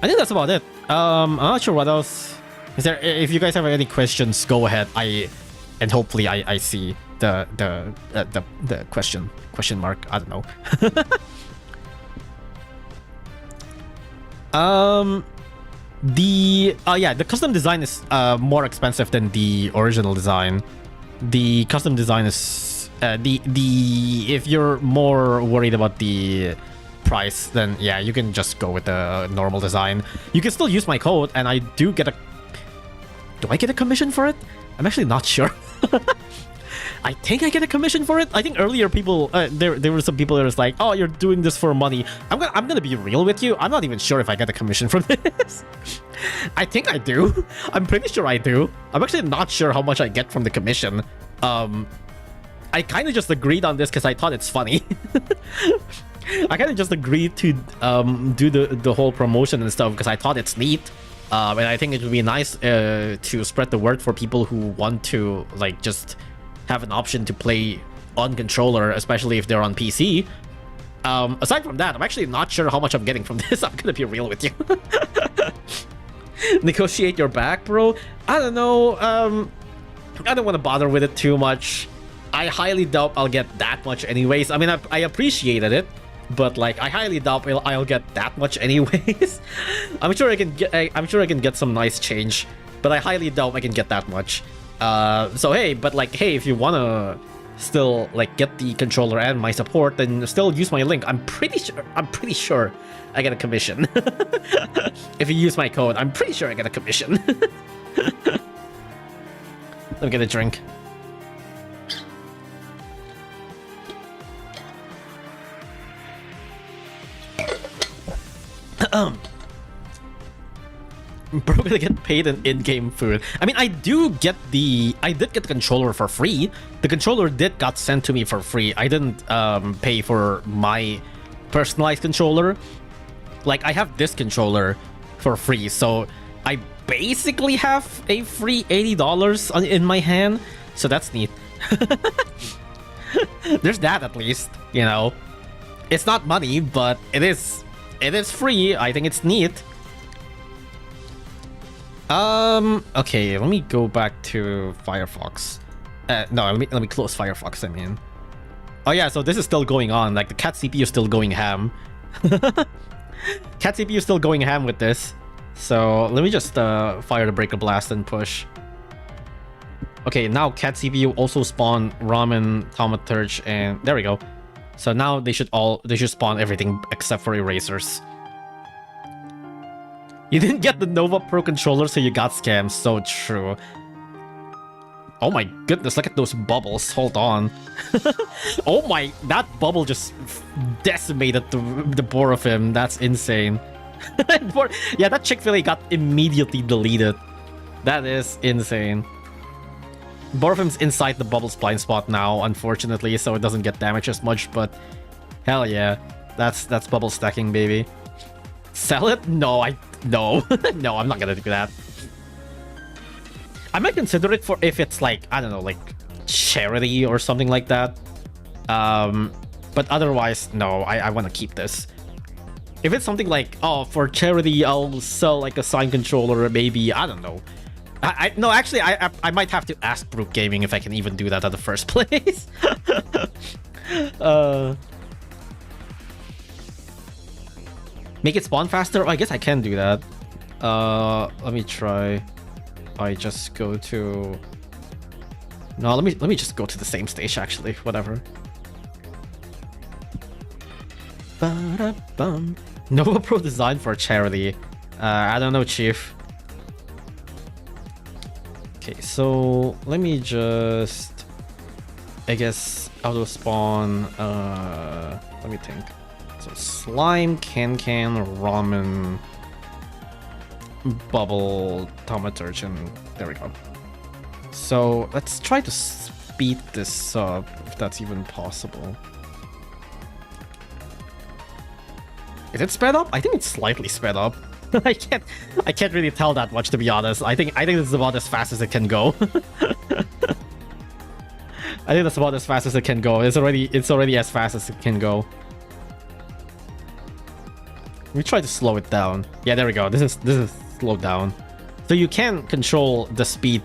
I think that's about it. I'm not sure what else is there. If you guys have any questions, go ahead. And hopefully I see the question mark. I don't know. The custom design is more expensive than the original design. The custom design is if you're more worried about the price, then yeah, you can just go with the normal design. You can still use my code, and I do get do I get a commission for it? I'm actually not sure. I think I get a commission for it. I think earlier people there were some people that was like, oh, you're doing this for money. I'm gonna be real with you. I'm not even sure if I get a commission from this. I think I do. I'm pretty sure I do. I'm actually not sure how much I get from the commission. I kind of just agreed on this because I thought it's funny. I kind of just agreed to do the whole promotion and stuff because I thought it's neat. And I think it would be nice to spread the word for people who want to like just have an option to play on controller, especially if they're on PC. Aside from that, I'm actually not sure how much I'm getting from this. I'm gonna be real with you. Negotiate your back, bro. I don't know. I don't want to bother with it too much. I highly doubt I'll get that much anyways. I mean, I appreciated it, but like I highly doubt I'll get that much anyways. I'm sure I can get some nice change, but I highly doubt I can get that much. So hey, if you wanna still like get the controller and my support, then still use my link. I'm pretty sure I get a commission. If you use my code, I'm pretty sure I get a commission. Let me get a drink. Bro, gonna get paid in-game food. I mean, I did get the controller for free. The controller got sent to me for free. I didn't pay for my personalized controller. Like, I have this controller for free, so I basically have a free $80 in my hand. So that's neat. There's that at least, you know. It's not money, but it is free. I think it's neat. Okay, let me go back to Firefox. No, let me close Firefox, I mean. Oh yeah, so this is still going on. Like, the cat CPU is still going ham. Cat CPU is still going ham with this. So let me just fire the Breaker Blast and push. Okay, now cat CPU also spawn ramen, thaumaturge, and there we go. So now they should spawn everything except for erasers. You didn't get the Nova Pro controller, so you got scammed. So true. Oh my goodness, look at those bubbles. Hold on. Oh my, that bubble just decimated the board of him. That's insane. Yeah, that Chick-fil-A got immediately deleted. That is insane. Borofim's inside the Bubble's blind spot now, unfortunately, so it doesn't get damaged as much, but hell yeah. That's Bubble stacking, baby. Sell it? No, no. No, I'm not gonna do that. I might consider it for if it's like, I don't know, like charity or something like that. But otherwise, no, I want to keep this. If it's something like, oh, for charity, I'll sell like a sign controller, maybe, I don't know. No, actually, I might have to ask Brook Gaming if I can even do that in the first place. Make it spawn faster? Oh, I guess I can do that. Let me try. I just go to... No, let me just go to the same stage, actually. Whatever. Ba-da-bum. Nova Pro design for charity. I don't know, Chief. Okay, so let me just... I guess auto spawn... let me think. So slime, can, ramen, bubble, thaumaturge, there we go. So let's try to speed this up, if that's even possible. Is it sped up? I think it's slightly sped up. I can't really tell that much, to be honest. I think this is about as fast as it can go. I think that's about as fast as it can go. It's already as fast as it can go. We try to slow it down. Yeah, there we go. This is slowed down. So you can control the speed.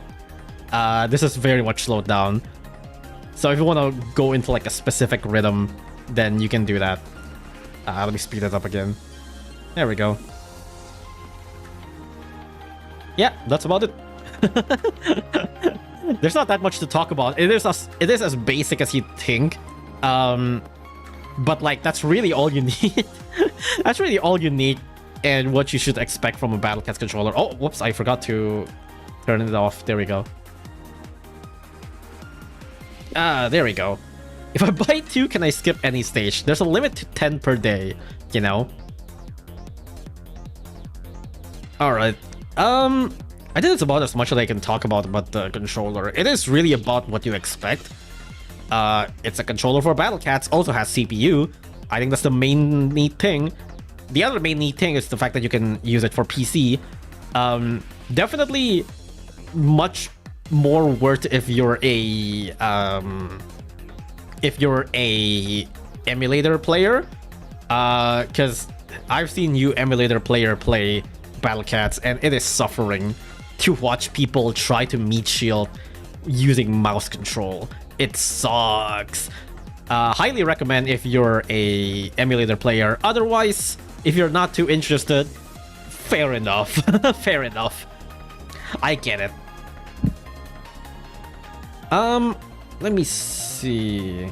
This is very much slowed down. So if you want to go into like a specific rhythm, then you can do that. Let me speed it up again. There we go. Yeah, that's about it. There's not that much to talk about. It is as basic as you think. But like that's really all you need. That's really all you need and what you should expect from a Battle Cats controller. Oh, whoops, I forgot to turn it off. There we go. There we go. If I buy 2, can I skip any stage? There's a limit to 10 per day, you know? Alright. I think it's about as much as I can talk about the controller. It is really about what you expect. It's a controller for Battle Cats, also has CPU. I think that's the main neat thing. The other main neat thing is the fact that you can use it for PC. Definitely much more worth if you're a emulator player. Because I've seen you emulator player play Battle Cats, and it is suffering to watch people try to meat shield using mouse control. It sucks. Highly recommend if you're a emulator player. Otherwise, if you're not too interested, fair enough. Fair enough. I get it. Let me see.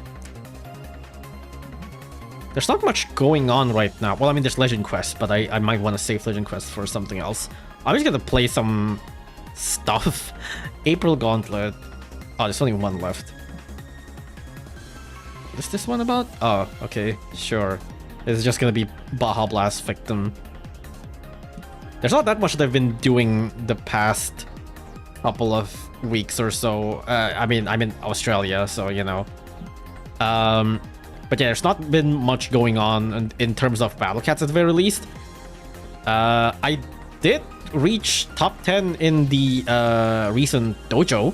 There's not much going on right now. Well, I mean, there's Legend Quest, but I might want to save Legend Quest for something else. I'm just gonna play some stuff. April Gauntlet. Oh, there's only one left. What is this one about? Oh, okay, sure. It's just gonna be Baja Blast Victim. There's not that much that I've been doing the past couple of weeks or so. I mean, I'm in Australia, so you know. But yeah, there's not been much going on in terms of Battle Cats at the very least. I did reach top 10 in the recent Dojo.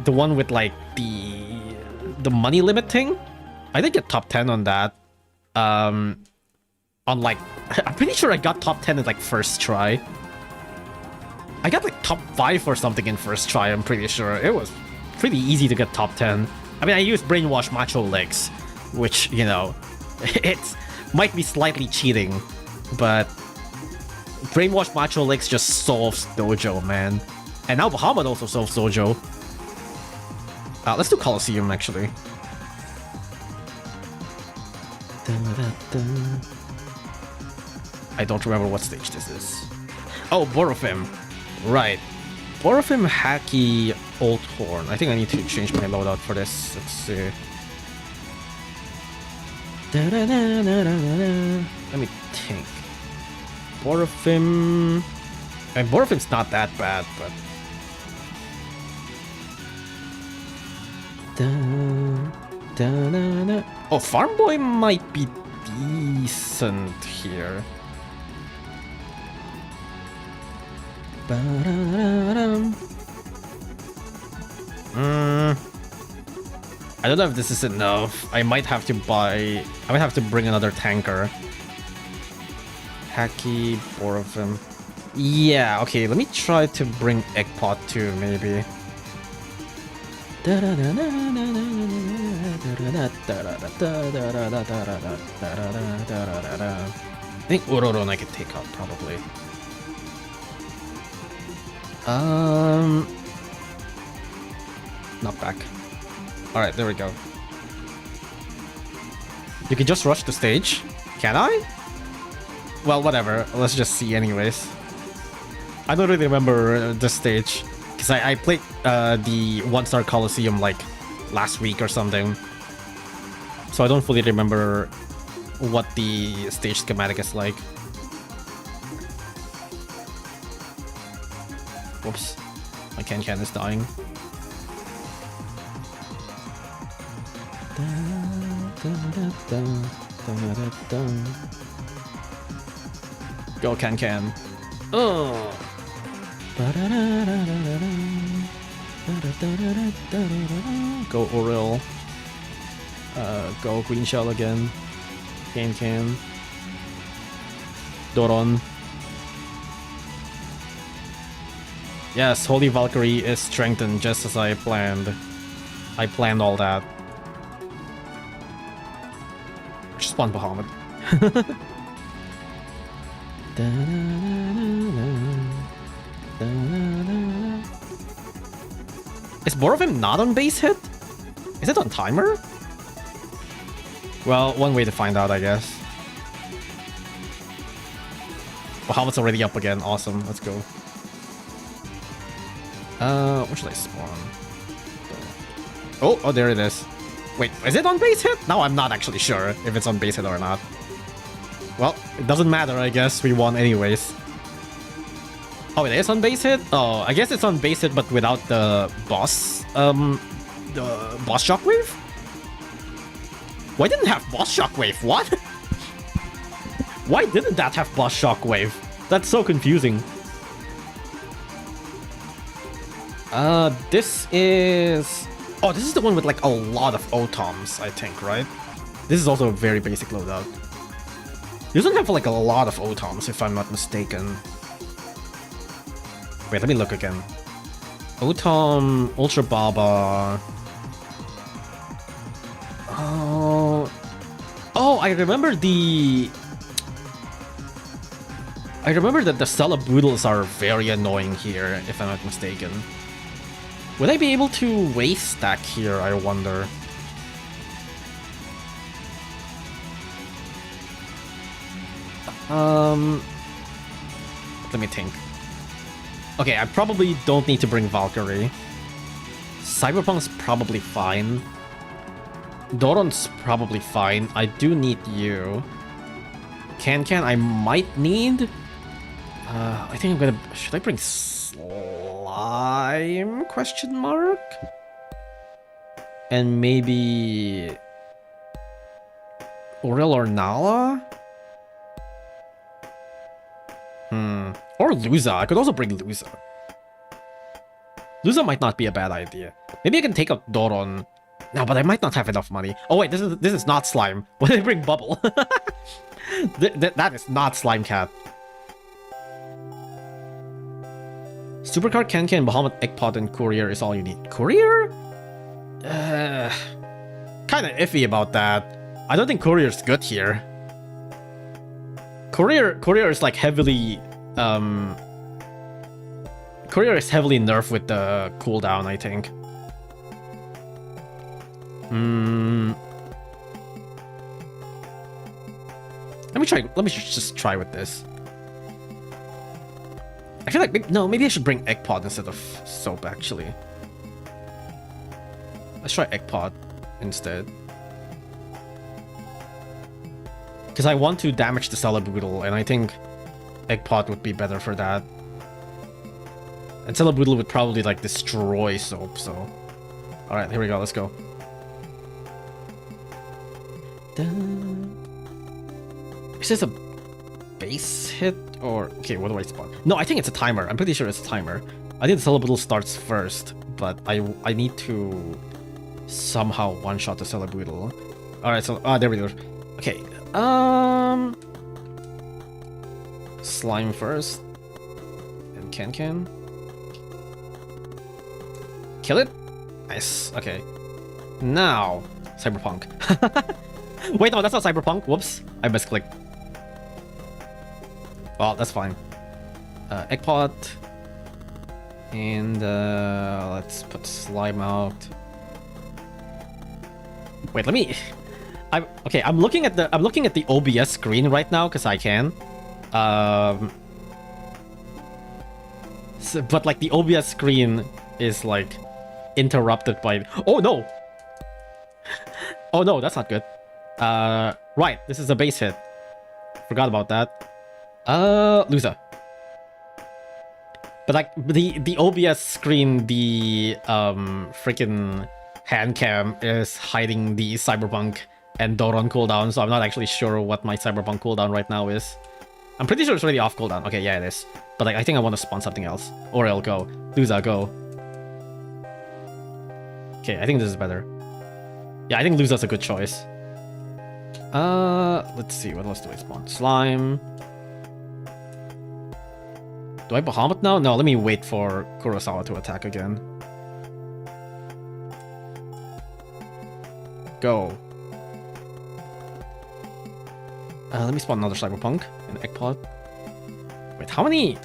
The one with like the money limit thing. I did get top 10 on that. On like, I'm pretty sure I got top 10 in like first try. I got like top 5 or something in first try, I'm pretty sure. It was pretty easy to get top 10. I mean, I used Brainwash Macho Legs, which, you know, it might be slightly cheating, but Brainwash Macho Legs just solves Dojo, man. And now Bahamut also solves Dojo. Let's do Colosseum, actually. I don't remember what stage this is. Oh, Borofim. Right. Borofim Hacky Old Horn. I think I need to change my loadout for this. Let's see. Let me think. Borofim... And Borofim's not that bad, but... Oh, Farm Boy might be decent here. I don't know if this is enough. I might have to bring another tanker. Hacky, Borovim. Yeah, okay, let me try to bring Eggpot too, maybe. I think Uroron I could take out, probably. Not back. Alright, there we go. You can just rush the stage? Can I? Well, whatever. Let's just see anyways. I don't really remember this stage. Because I played the 1-star Colosseum like last week or something. So I don't fully remember what the stage schematic is like. Whoops. My Can is dying. Go Can. Oh. Go Oriel. Go Green Shell again. Can. Doron. Yes, Holy Valkyrie is strengthened just as I planned. I planned all that. Just spawn Bahamut. Is Borovim not on base hit? Is it on timer? Well, one way to find out, I guess. Bahamut's already up again. Awesome. Let's go. Where should I spawn? Oh, there it is. Wait, is it on base hit? Now I'm not actually sure if it's on base hit or not. Well, it doesn't matter, I guess. We won anyways. Oh, it is on base hit? Oh, I guess it's on base hit, but without the boss, the boss shockwave? Why didn't it have boss shockwave? What? Why didn't that have boss shockwave? That's so confusing. This is... Oh, this is the one with like a lot of OTOMs, I think, right? This is also a very basic loadout. It doesn't have like a lot of OTOMs, if I'm not mistaken. Wait, let me look again. OTOM, Ultra Baba. Oh, I remember the... I remember that the Celeboodles are very annoying here, if I'm not mistaken. Would I be able to wave stack here, I wonder? Let me think. Okay, I probably don't need to bring Valkyrie. Cyberpunk's probably fine. Doron's probably fine. I do need you. Can I might need... I think I'm gonna... Should I bring Slime? Question mark? And maybe... Oriel or Nala? Or Luza. I could also bring Luza. Luza might not be a bad idea. Maybe I can take out Doron. No, but I might not have enough money. Oh wait, this is not Slime. Why did I bring Bubble? That is not Slime Cat. Supercard, Can, Bahamut, Eggpot, and Courier is all you need. Courier? Kinda iffy about that. I don't think Courier's good here. Courier is like heavily... Courier is heavily nerfed with the cooldown, I think. Let me just try with this. I feel like maybe I should bring Eggpot instead of Soap, actually. Let's try Eggpot instead. Because I want to damage the Celeboodle, and I think Eggpot would be better for that. And Celeboodle would probably like destroy Soap, so... Alright, here we go, let's go. Is this a base hit or okay? What do I spawn? No, I think it's a timer. I'm pretty sure it's a timer. I think the Celebutal starts first, but I need to somehow one-shot the Celebutal. All right, so there we go. Okay, slime first, and can kill it. Nice. Okay, now Cyberpunk. Wait, no, that's not Cyberpunk. Whoops, I misclicked. Well, that's fine. Egg pot. And let's put slime out. Wait, let me. I'm looking at the OBS screen right now because I can. But like the OBS screen is like interrupted by. Oh no! Oh no, that's not good. Right, this is a base hit. Forgot about that. Loser. But like the OBS screen, the freaking hand cam is hiding the Cyberpunk and Doron cooldown, so I'm not actually sure what my Cyberpunk cooldown right now is. I'm pretty sure it's already off cooldown. Okay, yeah, it is. But like I think I want to spawn something else. Or I'll go. Loser, go. Okay, I think this is better. Yeah, I think Luza's a good choice. Let's see, what else do I spawn? Slime. Do I Bahamut now? No, let me wait for Kurosawa to attack again. Go. Let me spawn another Cyberpunk and Egg Pod. Wait, how many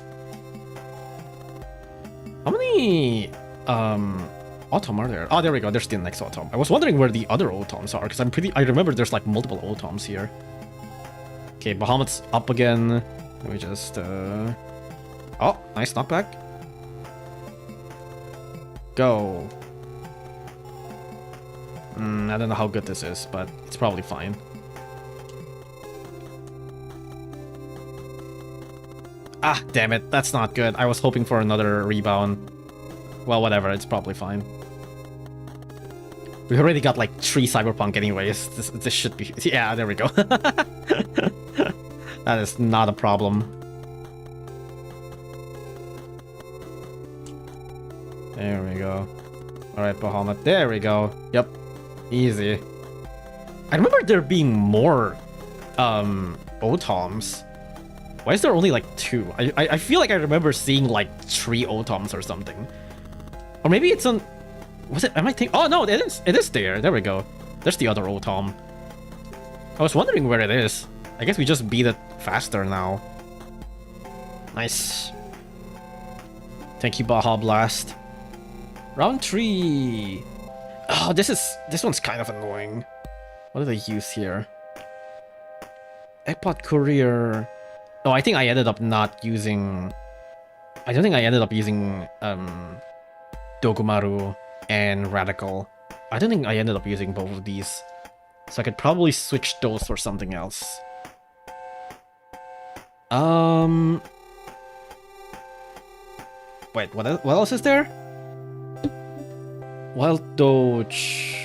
Autom are there? Oh, there we go. There's the next Autom. I was wondering where the other Automs are because I remember there's like multiple Automs here. Okay, Bahamut's up again. Let me just oh, nice knockback. Go. I don't know how good this is, but it's probably fine. Ah, damn it. That's not good. I was hoping for another rebound. Well, whatever. It's probably fine. We already got like 3 Cyberpunk anyways. This should be... Yeah, there we go. That is not a problem. There we go. Alright, Bahamut. There we go. Yep. Easy. I remember there being more Otoms. Why is there only like 2? I feel like I remember seeing like 3 Otoms or something. Or maybe it's on... Was it? Am I thinking? Oh no, it is. It is there. There we go. There's the other Otom. I was wondering where it is. I guess we just beat it faster now. Nice. Thank you, Baja Blast. Round 3. Oh, this one's kind of annoying. What did I use here? Eggpot Courier. No, I think I ended up not using... I don't think I ended up using Dogumaru and Radical. I don't think I ended up using both of these. So I could probably switch those for something else. Wait, what else is there? Wild Doge.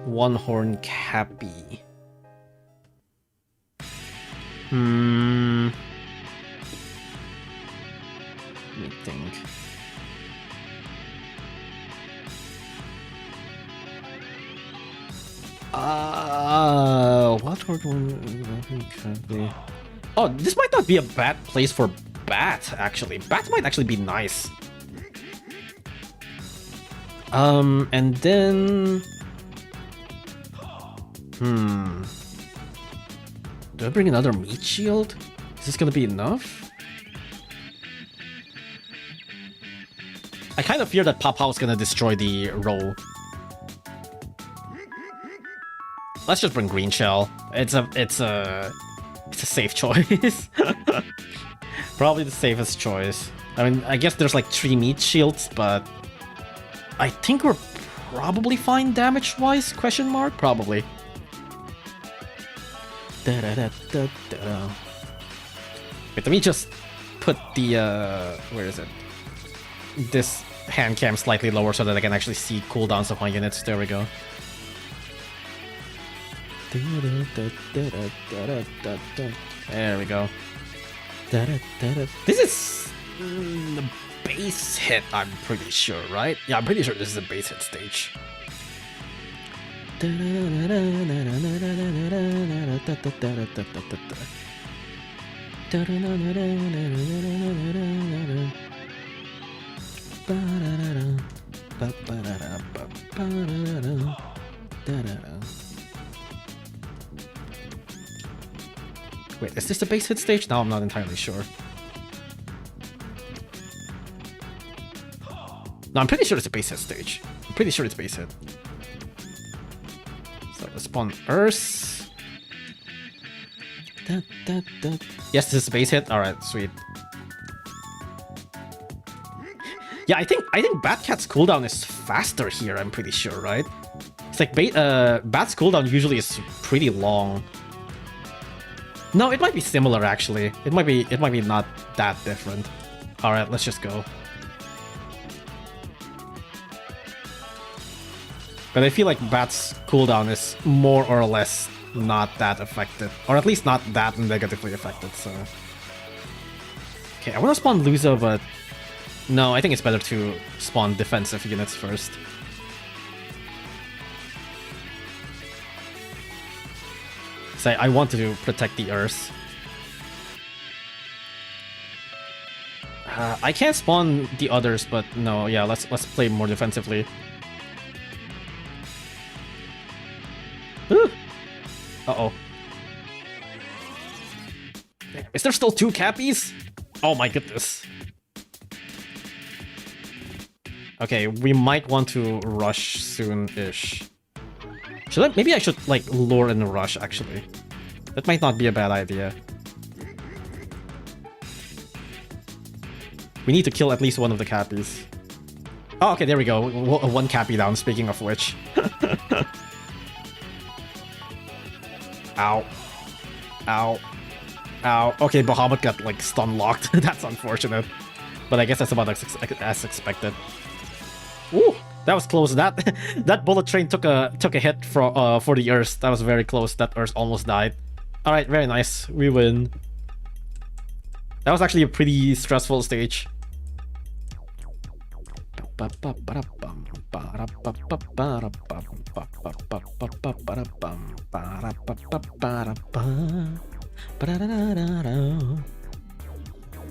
One Horn Cappy. Let me think. What one? Oh, this might not be a bad place for Bat, actually. Bat might actually be nice. And then... Do I bring another meat shield? Is this gonna be enough? I kind of fear that Papao's gonna destroy the roll. Let's just bring Green Shell. It's a safe choice. Probably the safest choice. I mean, I guess there's like 3 meat shields, but I think we're probably fine damage-wise? Question mark? Probably. Wait, let me just put the where is it? This hand cam slightly lower so that I can actually see cooldowns of my units. There we go. There we go. This is the base hit, I'm pretty sure, right? Yeah, I'm pretty sure this is a base hit stage. Wait, is this the base hit stage? Now I'm not entirely sure. No, I'm pretty sure it's a base hit stage. I'm pretty sure it's base hit. So let's spawn Earth. Yes, this is a base hit. All right, sweet. Yeah, I think Bat Cat's cooldown is faster here. I'm pretty sure, right? It's like Bat's cooldown usually is pretty long. No, it might be similar actually. It might be not that different. All right, let's just go. But I feel like Bat's cooldown is more or less not that affected, or at least not that negatively affected. So, okay, I want to spawn Luza, but no, I think it's better to spawn defensive units first. So I want to protect the Earth. I can't spawn the others, but no, yeah, let's play more defensively. Ooh. Uh-oh. Is there still 2 Cappies? Oh my goodness. Okay, we might want to rush soon-ish. Maybe I should, like, lure in the rush, actually. That might not be a bad idea. We need to kill at least one of the Cappies. Oh, okay, there we go. One Cappy down, speaking of which. Ow. Ow. Ow. Okay, Bahamut got, like, stun-locked. That's unfortunate. But I guess that's about as expected. Ooh, that was close. That bullet train took a hit for the Earth. That was very close. That Earth almost died. All right, very nice. We win. That was actually a pretty stressful stage.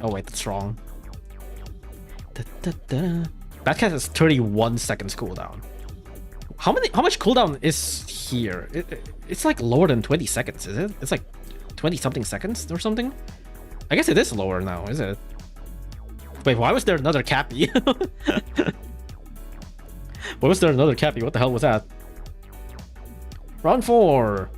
Oh wait, that's wrong. Bat Cat has 31 seconds cooldown. How much cooldown is here? It's like lower than 20 seconds, is it? It's like 20 something seconds or something? I guess it is lower now, is it? Wait, why was there another Cappy? Why was there another Cappy? What the hell was that? Round 4.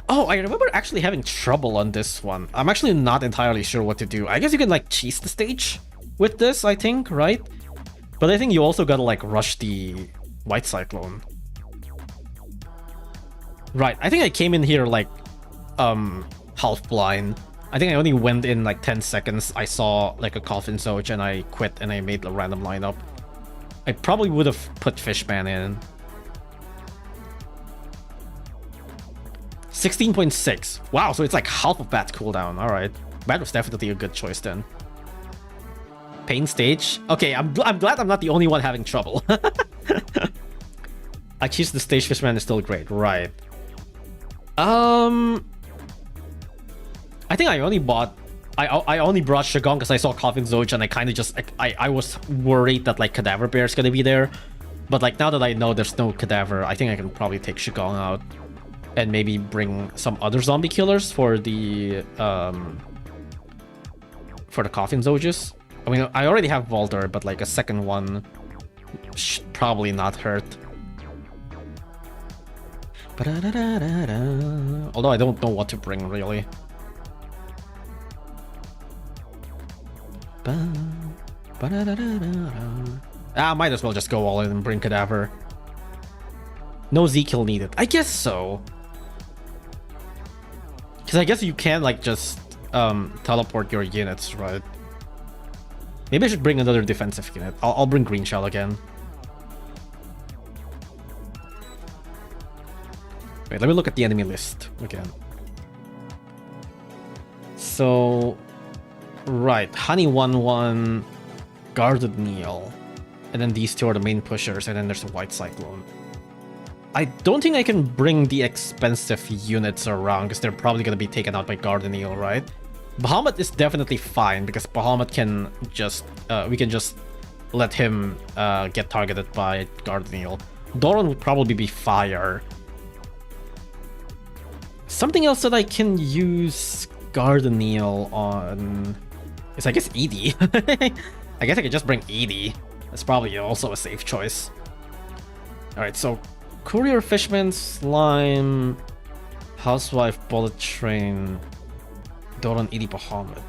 Oh, I remember actually having trouble on this one. I'm actually not entirely sure what to do. I guess you can like cheese the stage with this, I think, right? But I think you also gotta like rush the White Cyclone. Right, I think I came in here like half blind. I think I only went in like 10 seconds. I saw like a Coffin Zoge and I quit and I made a random lineup. I probably would have put Fishman in. 16.6. Wow, so it's like half of Bat's cooldown. Alright. Bat was definitely a good choice then. Pain stage. Okay, I'm glad I'm not the only one having trouble. I choose the stage. Fishman is still great. Right. I think I only bought... I only brought Shigong because I saw Coffin Zoge and I kind of just... I was worried that like Cadaver Bear is going to be there. But like now that I know there's no Cadaver, I think I can probably take Shigong out. And maybe bring some other zombie killers for the Coffin Zoges. I mean, I already have Volder, but like a second one should probably not hurt. Although I don't know what to bring, really. Might as well just go all in and bring Cadaver. No Z-kill needed. I guess so. Because I guess you can, like, just teleport your units, right? Maybe I should bring another defensive unit. I'll bring Green Shell again. Wait, let me look at the enemy list again. So, right, Honey 1-1, Guarded Neil, and then these two are the main pushers, and then there's a White Cyclone. I don't think I can bring the expensive units around because they're probably going to be taken out by Guarded Neil, right? Bahamut is definitely fine because Bahamut can just, we can just let him get targeted by Guarded Neil. Doran would probably be fire. Something else that I can use Guarded Neil on is, I guess, Edie. I guess I could just bring Edie. That's probably also a safe choice. Alright, so Courier, Fishman, Slime, Housewife, Bullet Train, Doran, Edie, Bahamut.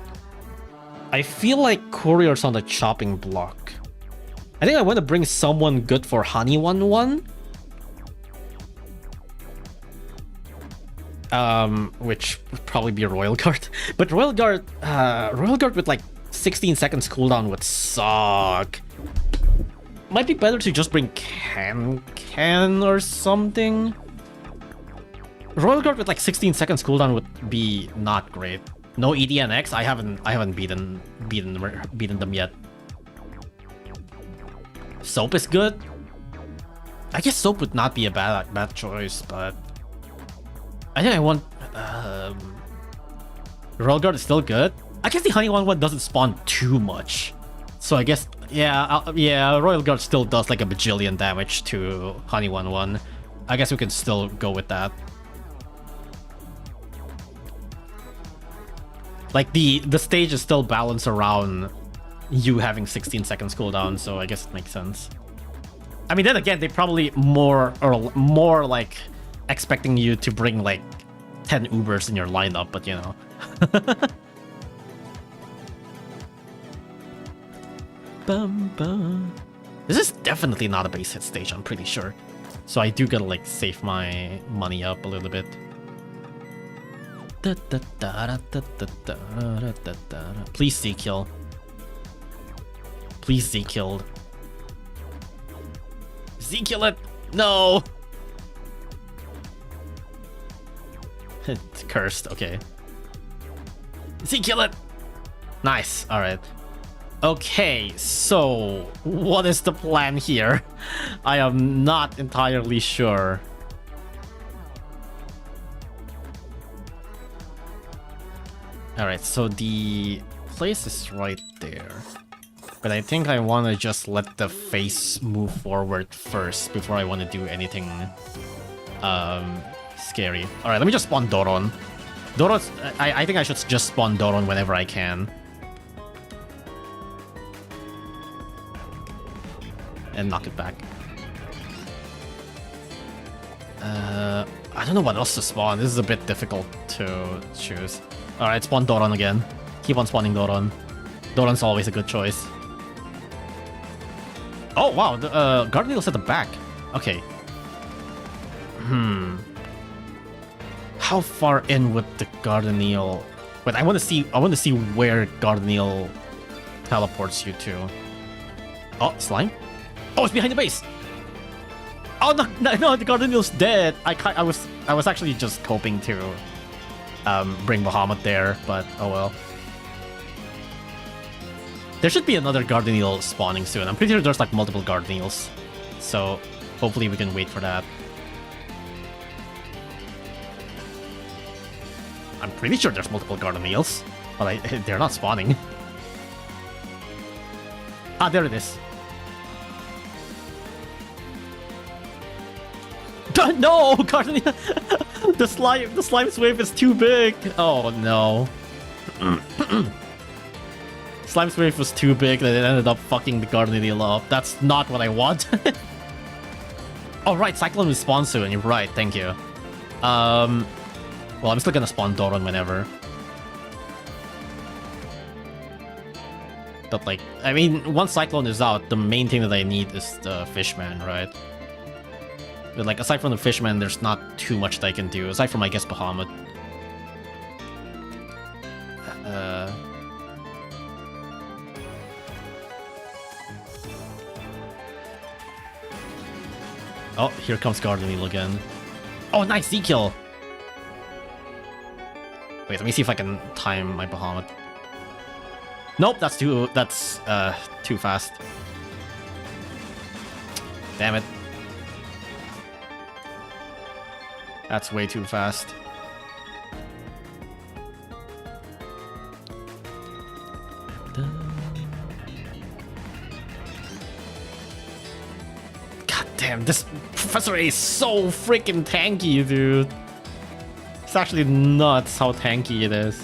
I feel like Courier's on the chopping block. I think I want to bring someone good for Honey 1-1. Which would probably be a Royal Guard. But Royal Guard with like 16 seconds cooldown would suck. Might be better to just bring Can or something. Royal Guard with like 16 seconds cooldown would be not great. No EDNX. I haven't beaten them yet. Soap is good. I guess Soap would not be a bad choice, but I think I want Royal Guard is still good. I guess the Honey 1-1 doesn't spawn too much, so I guess yeah, Royal Guard still does like a bajillion damage to Honey 1-1. I guess we can still go with that. Like the stage is still balanced around you having 16 seconds cooldown, so I guess it makes sense. I mean, then again, they probably more like expecting you to bring like 10 Ubers in your lineup, but you know. Bum, bum. This is definitely not a base hit stage, I'm pretty sure. So I do gotta like save my money up a little bit. Please Z kill. Please Z killed. Z kill it! No! It's cursed, okay. Z kill it! Nice, alright. Okay, so what is the plan here? I am not entirely sure. Alright, so the place is right there. But I think I want to just let the face move forward first before I want to do anything scary. Alright, let me just spawn Doron. I think I should just spawn Doron whenever I can. And knock it back. I don't know what else to spawn. This is a bit difficult to choose. Alright, spawn Doron again. Keep on spawning Doron. Doron's always a good choice. Oh wow, the Guardian's at the back. Okay. How far in would the Guardian? Wait, I want to see where Guardian teleports you to. Oh, slime? Oh, it's behind the base. Oh no, the Guardian's dead. I was actually just hoping to bring Bahamut there, but oh well. There should be another Guardian spawning soon. I'm pretty sure there's like multiple Guardians, so hopefully we can wait for that. I'm pretty sure there's multiple Guardians, but they're not spawning. Ah, there it is. No, Guardian! the slime's wave is too big. Oh no. Slime's wave was too big that it ended up fucking the Guardian up. That's not what I want. Oh right, Cyclone will spawn soon. You're right. Thank you. Well, I'm still gonna spawn Doron whenever. But like, I mean, once Cyclone is out, the main thing that I need is the Fishman, right? But like, aside from the Fishman, there's not too much that I can do. Aside from, I guess, Bahamut. Oh, here comes Guardian again. Oh, nice Z-kill. Wait, let me see if I can time my Bahamut. Nope, that's too fast. Damn it. That's way too fast. God damn, this Professor A is so freaking tanky, dude. It's actually nuts how tanky it is.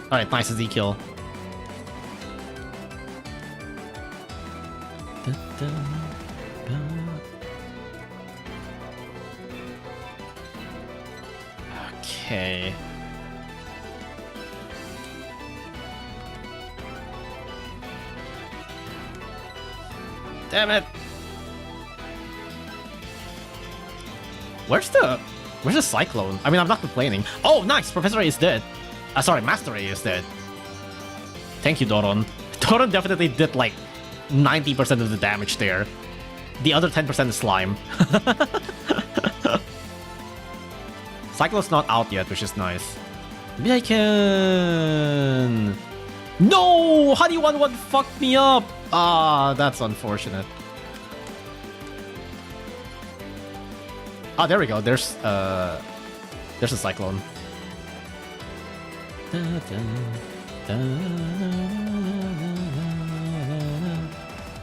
Alright, nice Z-kill. Okay. Damn it. Where's the Cyclone? I mean, I'm not complaining. Oh, nice! Professor A is dead. Sorry, Master A is dead. Thank you, Doron. Doron definitely did like 90% of the damage there. The other 10% is slime. Cyclone's not out yet, which is nice. Maybe I can... No! Honey11 fucked me up! Ah, that's unfortunate. Ah, there we go. There's a Cyclone.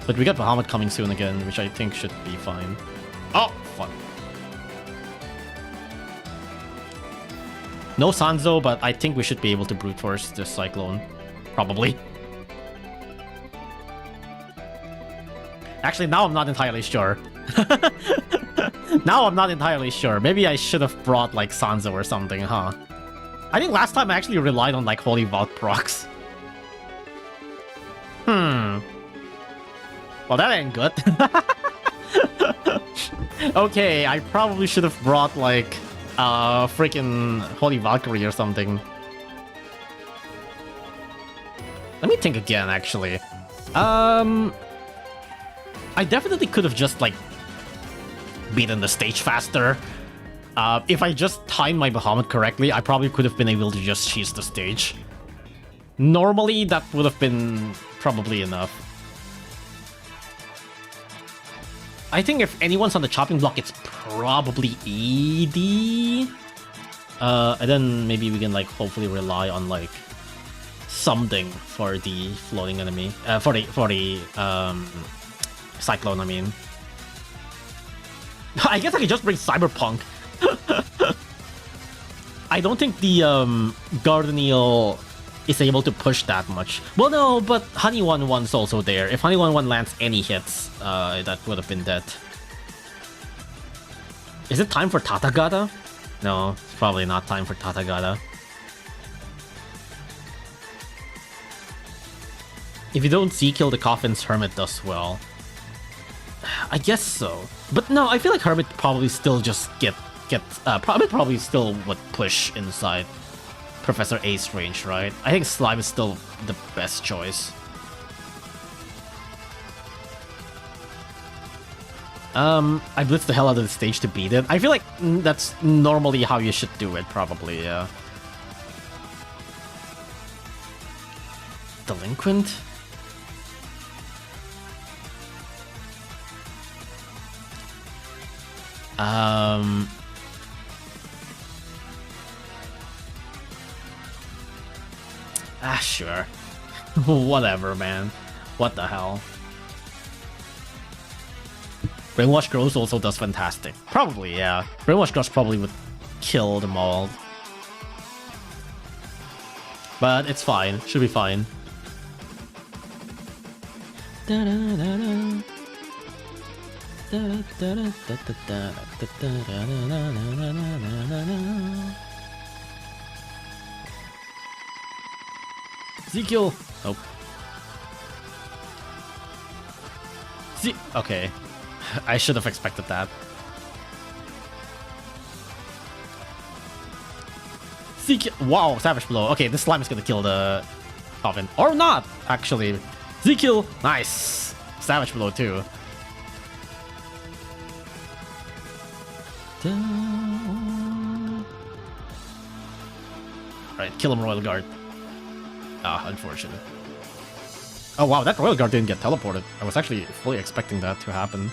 But we got Bahamut coming soon again, which I think should be fine. Oh, fuck. No Sanzo, but I think we should be able to brute force this Cyclone. Probably. Actually, now I'm not entirely sure. Now I'm not entirely sure. Maybe I should have brought, like, Sanzo or something, huh? I think last time I actually relied on, like, Holy Vault procs. Well, that ain't good. Okay, I probably should have brought, like, freaking Holy Valkyrie or something. Let me think again, actually. I definitely could have just, like, beaten the stage faster. If I just timed my Bahamut correctly, I probably could have been able to just cheese the stage. Normally, that would have been probably enough. I think if anyone's on the chopping block, it's probably ED. And then maybe we can, like, hopefully rely on, like, something for the floating enemy. For the Cyclone, I mean. I guess I could just bring Cyberpunk. I don't think the Gardenil is able to push that much. Well, no, but Honey11's also there. If Honey11 lands any hits, that would have been dead. Is it time for Tathagata? No, it's probably not time for Tathagata. If you don't Z-kill the Coffin's, Hermit does well. I guess so. But no, I feel like Hermit probably still just probably still would push inside Professor A's range, right? I think Slime is still the best choice. I blitzed the hell out of the stage to beat it. I feel like that's normally how you should do it, probably, yeah. Delinquent? Sure. Whatever, man. What the hell? Brainwash Girls also does fantastic. Probably, yeah. Brainwash Girls probably would kill them all. But it's fine. Should be fine. Z-kill! Nope. Okay. I should have expected that. Z-kill! Wow, Savage Blow. Okay, this slime is gonna kill the Coffin. Or not, actually. Z-kill! Nice! Savage Blow, too. Alright, kill him, Royal Guard. Ah, unfortunate. Oh wow, that Royal Guard didn't get teleported. I was actually fully expecting that to happen.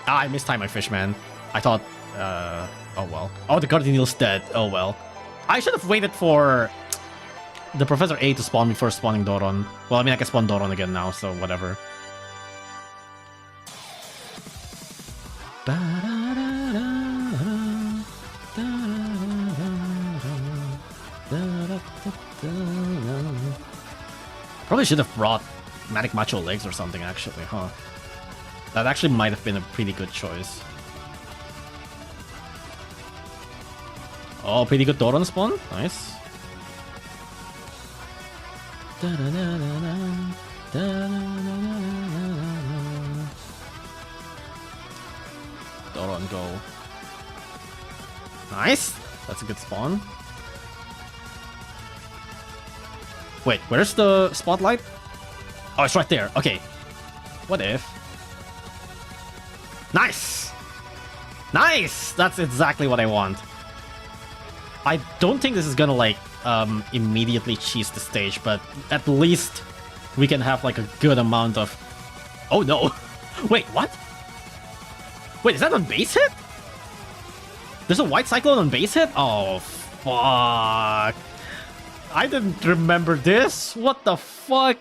Ah, I mistimed my fish, man. I thought, oh well. Oh, the Cardinal's dead. Oh well. I should have waited for the Professor A to spawn before spawning Doron. Well, I mean, I can spawn Doron again now, so whatever. Probably should have brought Manic Macho Legs or something, actually, huh? That actually might have been a pretty good choice. Oh, pretty good Doron spawn. Nice. Doron go. Nice. That's a good spawn. Wait, where's the spotlight? Oh, it's right there. Okay. What if? Nice! Nice! That's exactly what I want. I don't think this is gonna, like, immediately cheese the stage, but at least we can have, like, a good amount of... Oh, no! Wait, what? Wait, is that on base hit? There's a White Cyclone on base hit? Oh, fuck. I didn't remember this. What the fuck?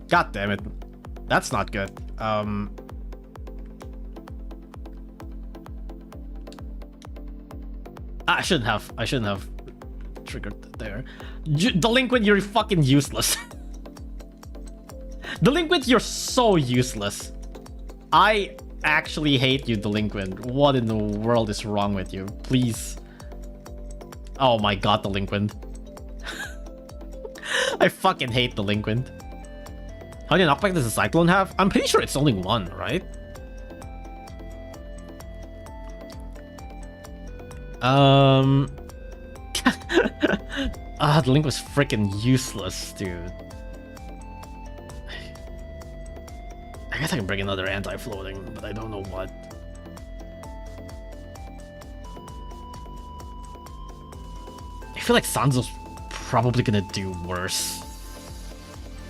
God damn it. That's not good. I shouldn't have triggered that there. Delinquent, you're fucking useless. Delinquent, you're so useless. I actually hate you, Delinquent. What in the world is wrong with you? Please. Oh my god, Delinquent. I fucking hate Delinquent. How many knockback does the Cyclone have? I'm pretty sure it's only one, right? The link was freaking useless, dude. I guess I can bring another anti-floating, but I don't know what. I feel like Sanzo's probably gonna do worse.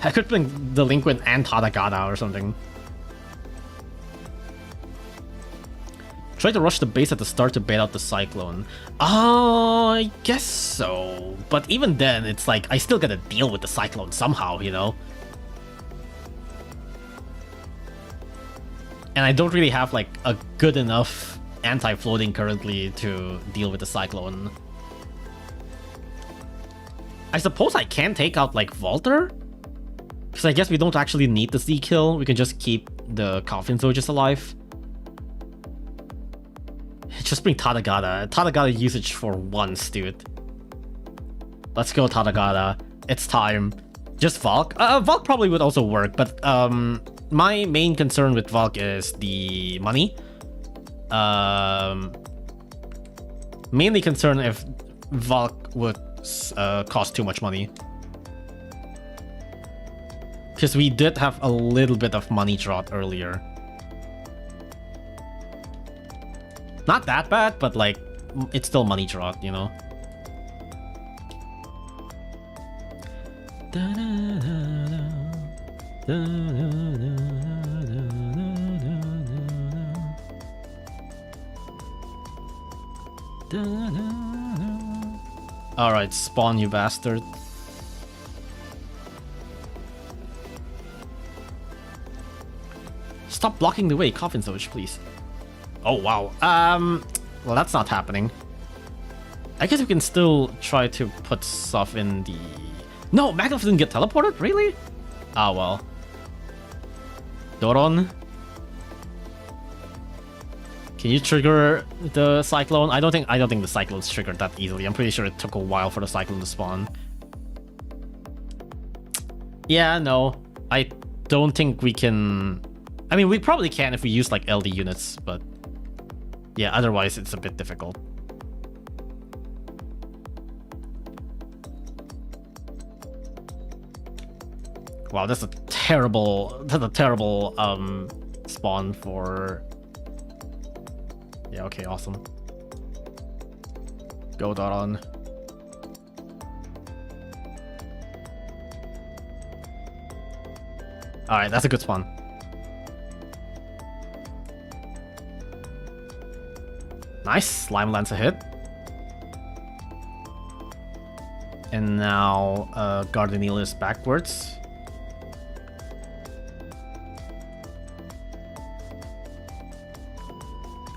I could bring Delinquent and Tadagata or something. Try to rush the base at the start to bait out the Cyclone. I guess so. But even then, it's like, I still gotta deal with the Cyclone somehow, you know? And I don't really have, like, a good enough anti-floating currently to deal with the Cyclone. I suppose I can take out, like, Volter? Because I guess we don't actually need the Z kill. We can just keep the Coffin Soldiers alive. Just bring Tadagata. Tadagata usage for once, dude. Let's go, Tadagata. It's time. Just Valk? Valk probably would also work, but my main concern with Valk is the money. Mainly concerned if Valk would cost too much money. Because we did have a little bit of money drought earlier. Not that bad, but like, it's still money drought, you know? Alright, spawn, you bastard. Stop blocking the way, Coffin Soldier, please. Oh, wow. Well, that's not happening. I guess we can still try to put stuff in the... No, Magnus didn't get teleported? Really? Ah, well. Doron? Can you trigger the Cyclone? I don't think the Cyclone's triggered that easily. I'm pretty sure it took a while for the Cyclone to spawn. Yeah, no. I don't think we can... I mean, we probably can if we use, like, LD units, but... Yeah, otherwise it's a bit difficult. Wow, that's a terrible spawn for... Yeah, okay, awesome. Go Doron. Alright, that's a good spawn. Nice, Slime lands a hit. And now Gardeneal is backwards.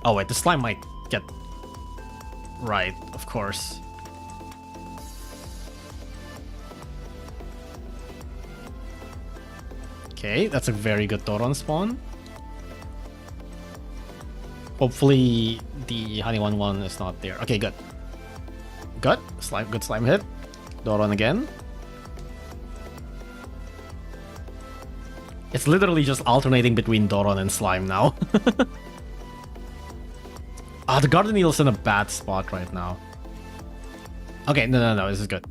Oh wait, the slime might get... Right, of course. Okay, that's a very good Doron spawn. Hopefully the Honey 1-1 is not there. Okay, good. Good. Good slime hit. Doron again. It's literally just alternating between Doron and slime now. Ah, the Gardeneal's in a bad spot right now. Okay, no, this is good.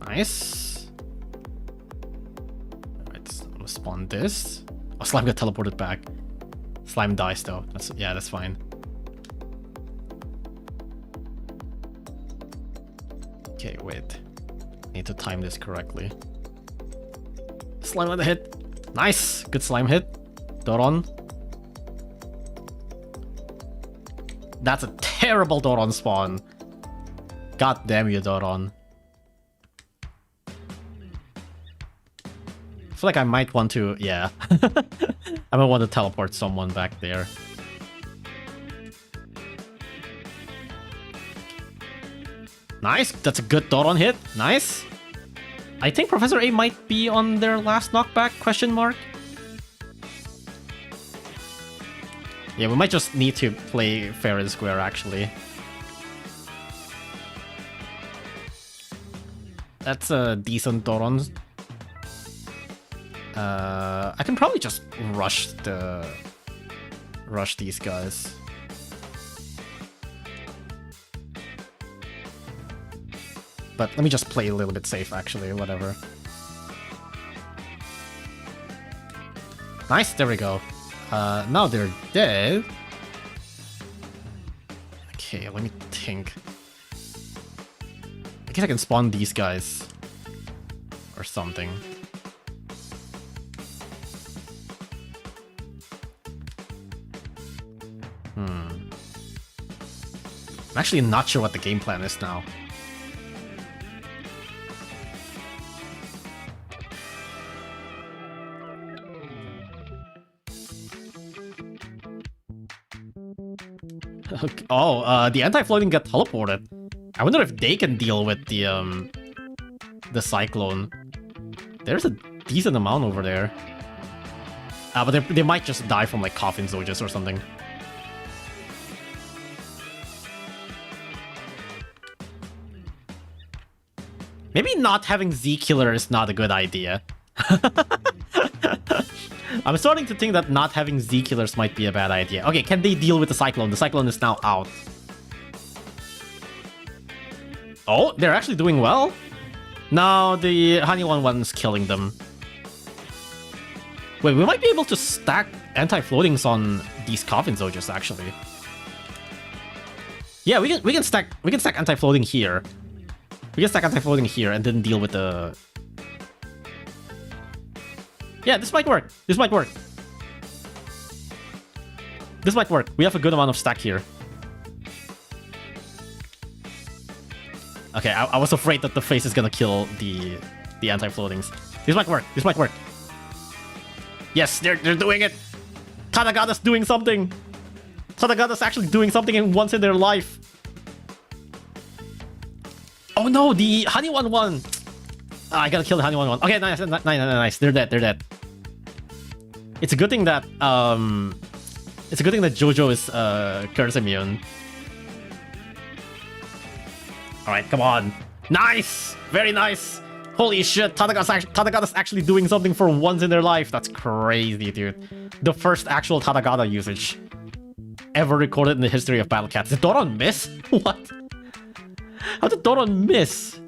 Nice. Alright, I'm gonna spawn this. Oh, slime got teleported back. Slime dies though. That's fine. Okay, wait. Need to time this correctly. Slime on the hit. Nice! Good slime hit. Doron. That's a terrible Doron spawn. God damn you, Doron. I feel like I might want to... Yeah. I might want to teleport someone back there. Nice. That's a good Doron hit. Nice. I think Professor A might be on their last knockback, question mark. Yeah, we might just need to play fair and square, actually. That's a decent Doron. I can probably just rush these guys. But let me just play a little bit safe, actually, whatever. Nice, there we go. Now they're dead. Okay, let me think. I guess I can spawn these guys. Or something. I'm actually not sure what the game plan is now. Oh, the anti-floating got teleported. I wonder if they can deal with the cyclone. There's a decent amount over there. But they might just die from like coffin Zojas or something. Maybe not having Z-Killer is not a good idea. I'm starting to think that not having Z-Killers might be a bad idea. Okay, can they deal with the Cyclone? The Cyclone is now out. Oh, they're actually doing well. No, the Honey 1-1's killing them. Wait, we might be able to stack anti-floatings on these Coffin Zojas, actually. Yeah, we can stack anti-floating here. We can stack anti-floating here and then deal with the... Yeah, this might work. This might work. This might work. We have a good amount of stack here. Okay, I was afraid that the face is gonna kill the anti-floatings. This might work. This might work. Yes, they're doing it. Tadagata's doing something. Tadagata's actually doing something once in their life. Oh no, the Honey 1-1. I gotta kill the Honey 1-1. Okay, nice. They're dead. They're dead. It's a good thing that Dojo is curse immune. All right, come on. Nice, very nice. Holy shit, Tadagata's actually doing something for once in their life. That's crazy, dude. The first actual Tadagata usage ever recorded in the history of Battle Cats. Did Doron miss? What? How did Doron miss?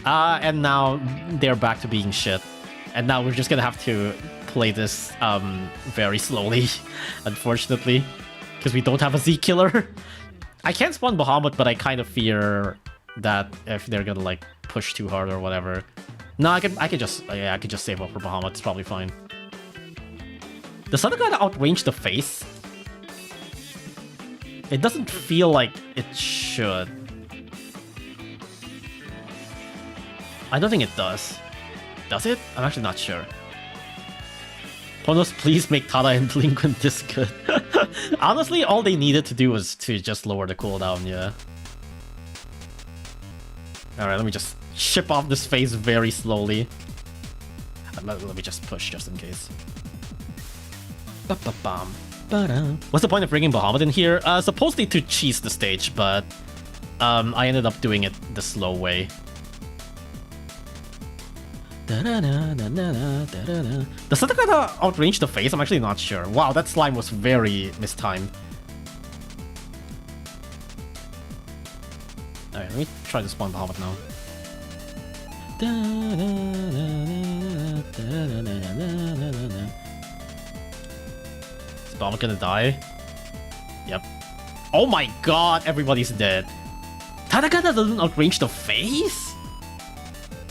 And now they're back to being shit. And now we're just gonna have to play this very slowly, unfortunately, because we don't have a Z killer. I can't spawn Bahamut, but I kind of fear that if they're gonna like push too hard or whatever. No, I could just save up for Bahamut. It's probably fine. Does something gotta outrange the face? It doesn't feel like it should. I don't think it does. Does it? I'm actually not sure. Ponos, please make Tada and Delinquent this good. Honestly, all they needed to do was to just lower the cooldown, yeah. Alright, let me just chip off this face very slowly. Let me just push just in case. What's the point of bringing Bahamut in here? Supposedly to cheese the stage, but I ended up doing it the slow way. Does something gotta outrange the face? I'm actually not sure. Wow, that slime was very mistimed. Alright, let me try to spawn Bahamut now. Is Bahamut gonna die? Yep. Oh my god, everybody's dead. Tadagata doesn't outrange the face?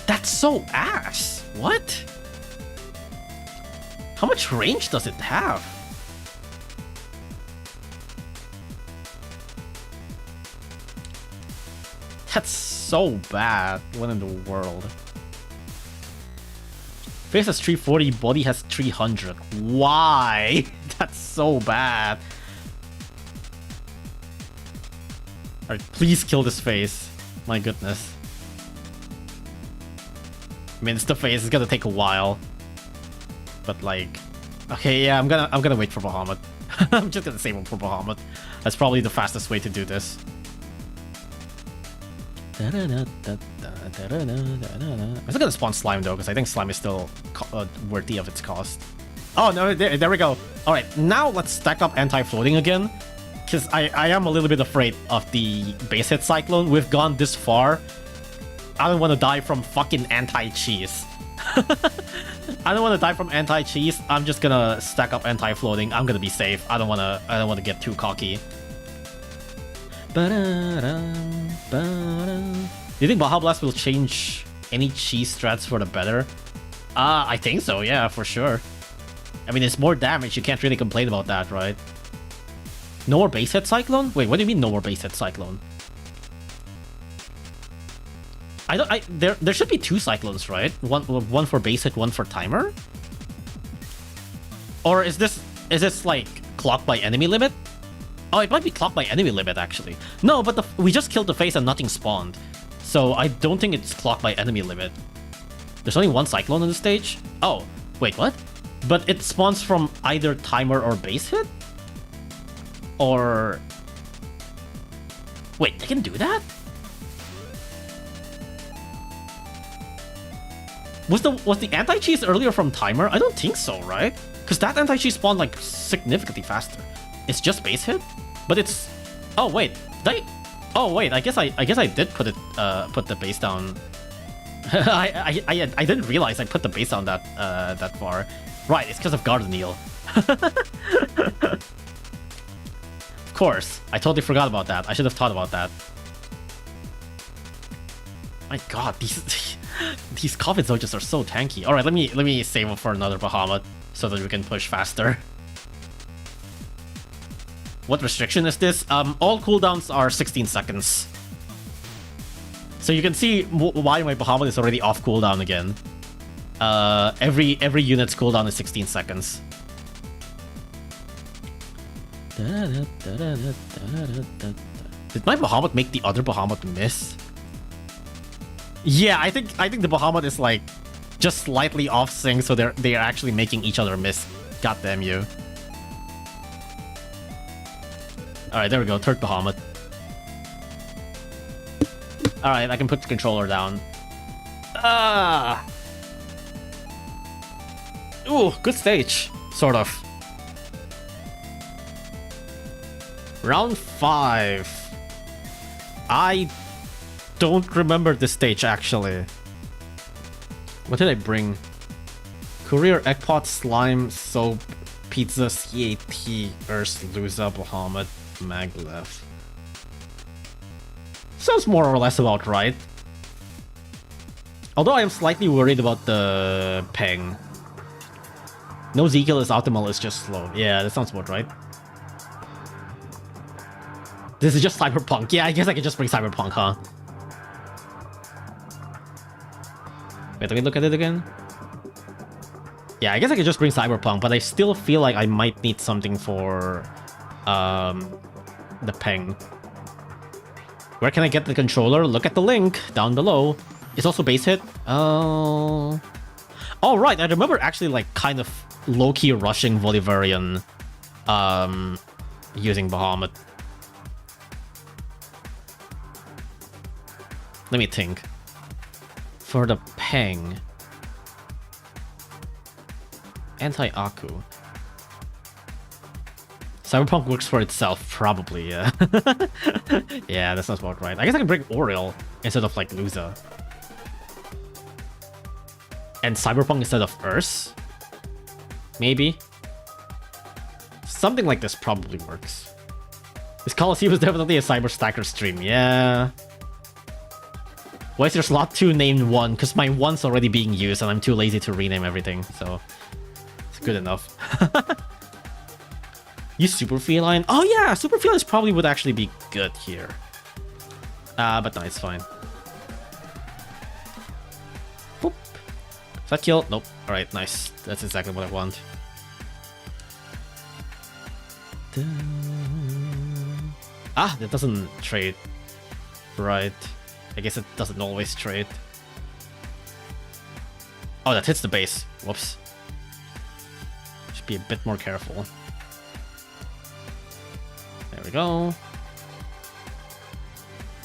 That's so ass. What? How much range does it have? That's so bad. What in the world? Face has 340, body has 300. Why? That's so bad. Alright, please kill this face. My goodness. I mean, it's the face. It's gonna take a while, but like, okay, yeah, I'm gonna wait for Bahamut. I'm just gonna save him for Bahamut. That's probably the fastest way to do this. I'm still gonna spawn Slime though, because I think Slime is still worthy of its cost. Oh no, there we go. All right, now let's stack up anti-floating again, because I am a little bit afraid of the base hit cyclone. We've gone this far. I don't want to die from fucking anti-cheese. I don't want to die from anti-cheese. I'm just gonna stack up anti-floating. I'm gonna be safe. I don't wanna get too cocky. Do you think Baja Blast will change any cheese strats for the better? I think so, yeah, for sure. I mean, it's more damage. You can't really complain about that, right? No more base hit cyclone? Wait, what do you mean no more base hit cyclone? There should be 2 cyclones, right? One for base hit, one for timer? Or is this like clocked by enemy limit? Oh, it might be clocked by enemy limit actually. No, but we just killed the face and nothing spawned. So I don't think it's clocked by enemy limit. There's only 1 cyclone on the stage? Oh, wait, what? But it spawns from either timer or base hit? Or... Wait, they can do that? Was the anti-cheese earlier from timer? I don't think so, right? Because that anti-cheese spawned like significantly faster. It's just base hit, but it's... Oh wait, oh wait, I guess I did put the base down. I didn't realize I put the base down that far. Right, it's because of Gardeneal. Of course, I totally forgot about that. I should have thought about that. My god, these Coffin Soldiers are so tanky. Alright, let me save up for another Bahamut so that we can push faster. What restriction is this? All cooldowns are 16 seconds. So you can see why my Bahamut is already off cooldown again. Every unit's cooldown is 16 seconds. Did my Bahamut make the other Bahamut miss? Yeah, I think the Bahamut is like just slightly off sync, so they're actually making each other miss. God damn you. Alright, there we go, third Bahamut. Alright, I can put the controller down. Ooh, good stage. Sort of. Round 5. I don't remember this stage, actually. What did I bring? Courier, Eggpot, Slime, Soap, Pizza, CAT, Urs, Luza, Bahamut, Maglev. Sounds more or less about right. Although I am slightly worried about the Peng. No Zekiel is optimal, it's just slow. Yeah, that sounds about right. This is just Cyberpunk. Yeah, I guess I could just bring Cyberpunk, huh? Wait, let me look at it again. Yeah, I guess I could just bring Cyberpunk, but I still feel like I might need something for the Peng. Where can I get the controller? Look at the link down below. It's also base hit. Oh, right. I remember actually like kind of low-key rushing Bolivarian using Bahamut. Let me think. For the Peng. Anti-Aku. Cyberpunk works for itself, probably, yeah. Yeah, that sounds about right. I guess I can bring Oriel instead of, like, Luza. And Cyberpunk instead of Urs? Maybe? Something like this probably works. This Colosseum is definitely a Cyber Stacker stream, yeah. Why is your slot 2 named 1? Because my 1's already being used and I'm too lazy to rename everything, so... it's good enough. Use Super Feline? Oh yeah, Super Feline probably would actually be good here. But no, it's fine. Boop. Is that kill? Nope. Alright, nice. That's exactly what I want. Ah, that doesn't trade. Right. I guess it doesn't always trade. Oh, that hits the base. Whoops. Should be a bit more careful. There we go.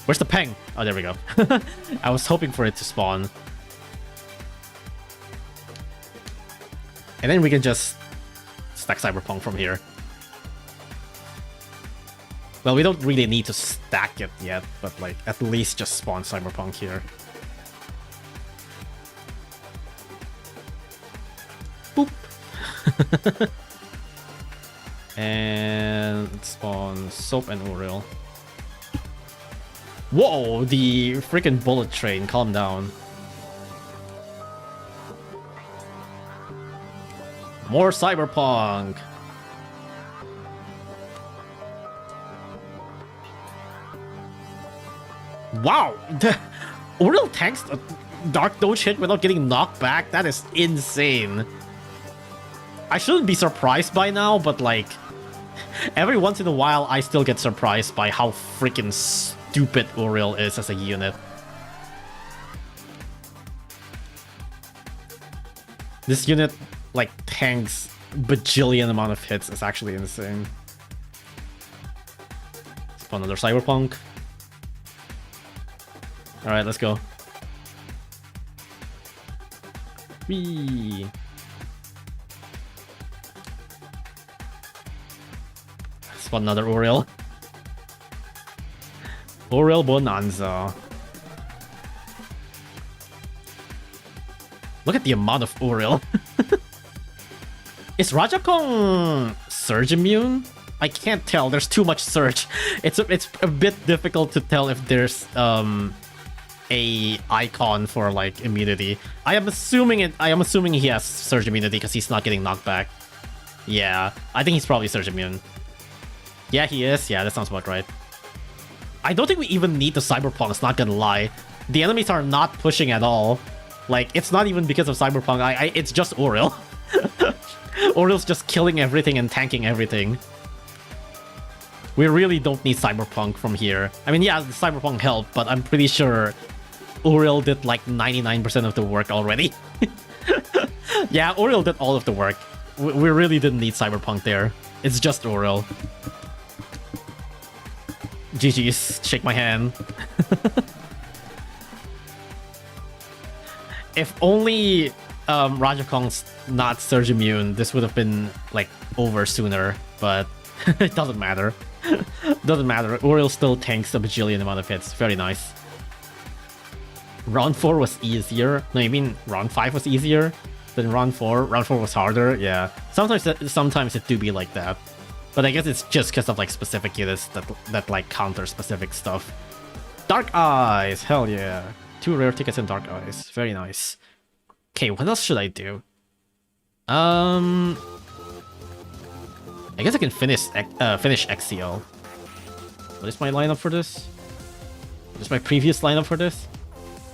Where's the Peng? Oh, there we go. I was hoping for it to spawn. And then we can just stack Cyberpunk from here. Well, we don't really need to stack it yet, but like at least just spawn Cyberpunk here. Boop. And spawn Soap and Oriel. Whoa, the freaking bullet train, calm down. More Cyberpunk. Wow, the Oriel tanks a Dark Doge hit without getting knocked back. That is insane. I shouldn't be surprised by now, but like every once in a while I still get surprised by how freaking stupid Oriel is as a unit. This unit like tanks bajillion amount of hits. Is actually insane. Spawn another Cyberpunk. Alright, let's go. Whee! Spawn another Oriel. Oriel Bonanza. Look at the amount of Oriel. Is Rajakong Surge immune? I can't tell. There's too much Surge. It's a bit difficult to tell if there's a icon for like immunity. I am assuming he has Surge immunity because he's not getting knocked back. Yeah, I think he's probably Surge immune. Yeah, he is. Yeah, that sounds about right. I don't think we even need the Cyberpunks, not gonna lie. The enemies are not pushing at all. Like, it's not even because of Cyberpunk. It's just Oriel. Oriel's just killing everything and tanking everything. We really don't need Cyberpunk from here. I mean, yeah, the Cyberpunk helped, but I'm pretty sure Oriel did like 99% of the work already. Yeah, Oriel did all of the work. We really didn't need Cyberpunk there. It's just Oriel. GG's, shake my hand. If only Rajakong's not Surge immune, this would have been like over sooner, but it doesn't matter. Doesn't matter. Oriel still tanks a bajillion amount of hits. Very nice. Round 4 was easier. No, you mean round 5 was easier? than round 4. Round 4 was harder, yeah. Sometimes it do be like that. But I guess it's just because of like specific units that like counter specific stuff. Dark Eyes, hell yeah. 2 rare tickets and Dark Eyes, very nice. Okay, what else should I do? I guess I can finish XCL. What is my lineup for this? What is my previous lineup for this?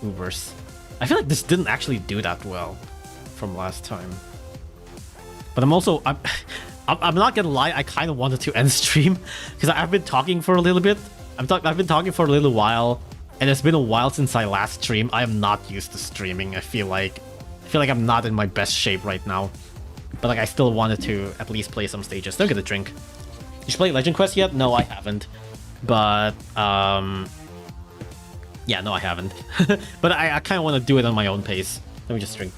Ubers. I feel like this didn't actually do that well from last time. But I'm not gonna lie, I kind of wanted to end stream because I've been talking for a little bit. I've been talking for a little while, and it's been a while since I last streamed. I am not used to streaming. I feel like I'm not in my best shape right now. But like I still wanted to at least play some stages. Don't get a drink. Did you play Legend Quest yet? No, I haven't. But yeah, no, I haven't. But I kind of want to do it on my own pace. Let me just drink.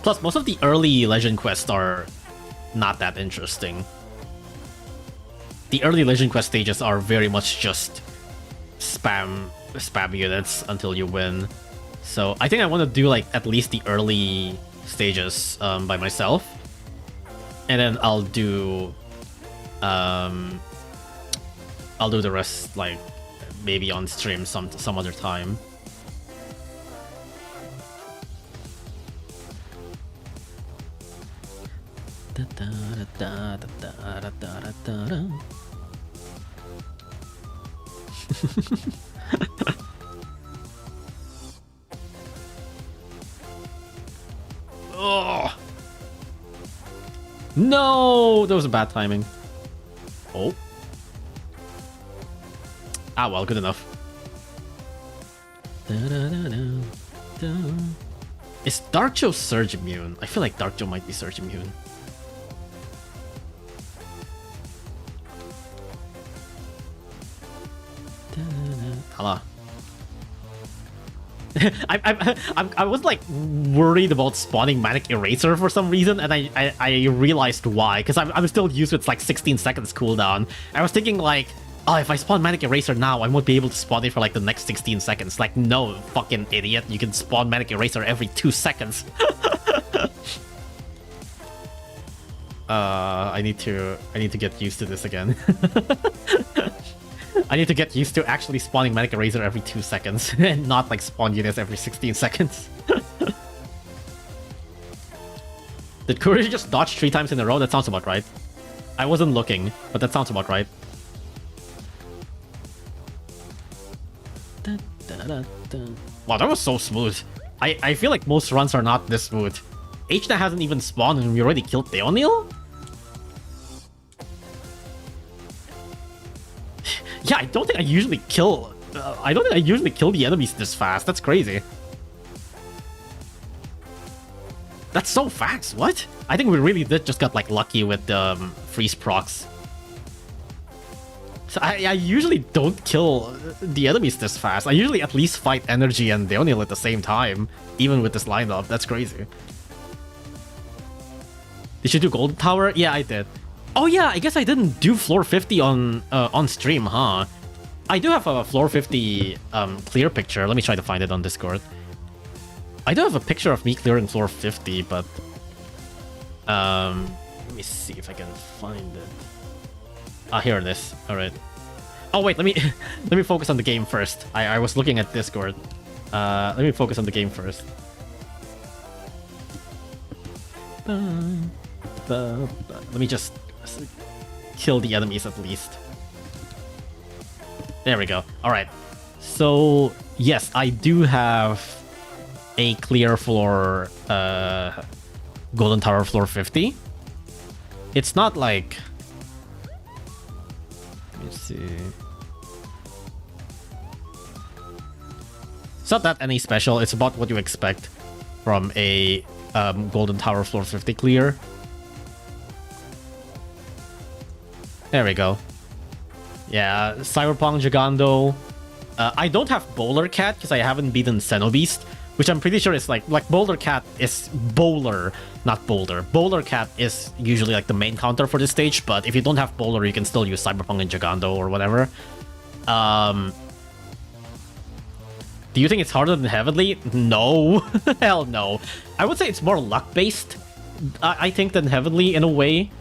Plus, most of the early Legend quests are not that interesting. The early Legend Quest stages are very much just spam units until you win. So I think I want to do like at least the early stages by myself, and then I'll do the rest like maybe on stream some other time. Oh no, that was a bad timing. Oh. Ah well, good enough. Is Darkjo Surge immune? I feel like Darkjo might be Surge immune. Hello. I was like worried about spawning Manic Eraser for some reason, and I realized why, because I'm still used to its like 16 seconds cooldown. I was thinking like, oh, if I spawn Manic Eraser now, I won't be able to spawn it for like the next 16 seconds. Like, no, fucking idiot, you can spawn Manic Eraser every 2 seconds. I need to get used to this again. I need to get used to actually spawning Manic Eraser every 2 seconds and not like spawn units every 16 seconds. Did Courage just dodge 3 times in a row? That sounds about right. I wasn't looking, but that sounds about right. Wow, that was so smooth. I feel like most runs are not this smooth. H-Na hasn't even spawned and we already killed Theonil? Yeah, I don't think I usually kill the enemies this fast. That's crazy. That's so fast. What? I think we really did just got like lucky with the freeze procs. So I usually don't kill the enemies this fast. I usually at least fight Energy and Theonil at the same time, even with this lineup. That's crazy. Did you do Golden Tower? Yeah, I did. Oh yeah, I guess I didn't do floor 50 on stream, huh? I do have a floor 50 clear picture. Let me try to find it on Discord. I do have a picture of me clearing floor 50, but let me see if I can find it. Ah, here it is. All right. Oh wait, let me focus on the game first. I was looking at Discord. Let me focus on the game first. Let me just kill the enemies at least. There we go. All right. So yes, I do have a clear floor, Golden Tower floor 50. It's not like. Let me see. It's not that any special. It's about what you expect from a Golden Tower floor 50 clear. There we go. Yeah, Cyberpunk Gigando. I don't have Bowler Cat because I haven't beaten Xenobeast, which I'm pretty sure is like Bowler Cat is Bowler, not Boulder. Bowler Cat is usually like the main counter for this stage, but if you don't have Bowler, you can still use Cyberpunk and Gigando or whatever. Do you think it's harder than Heavenly? No. Hell no. I would say it's more luck-based, I think, than Heavenly in a way.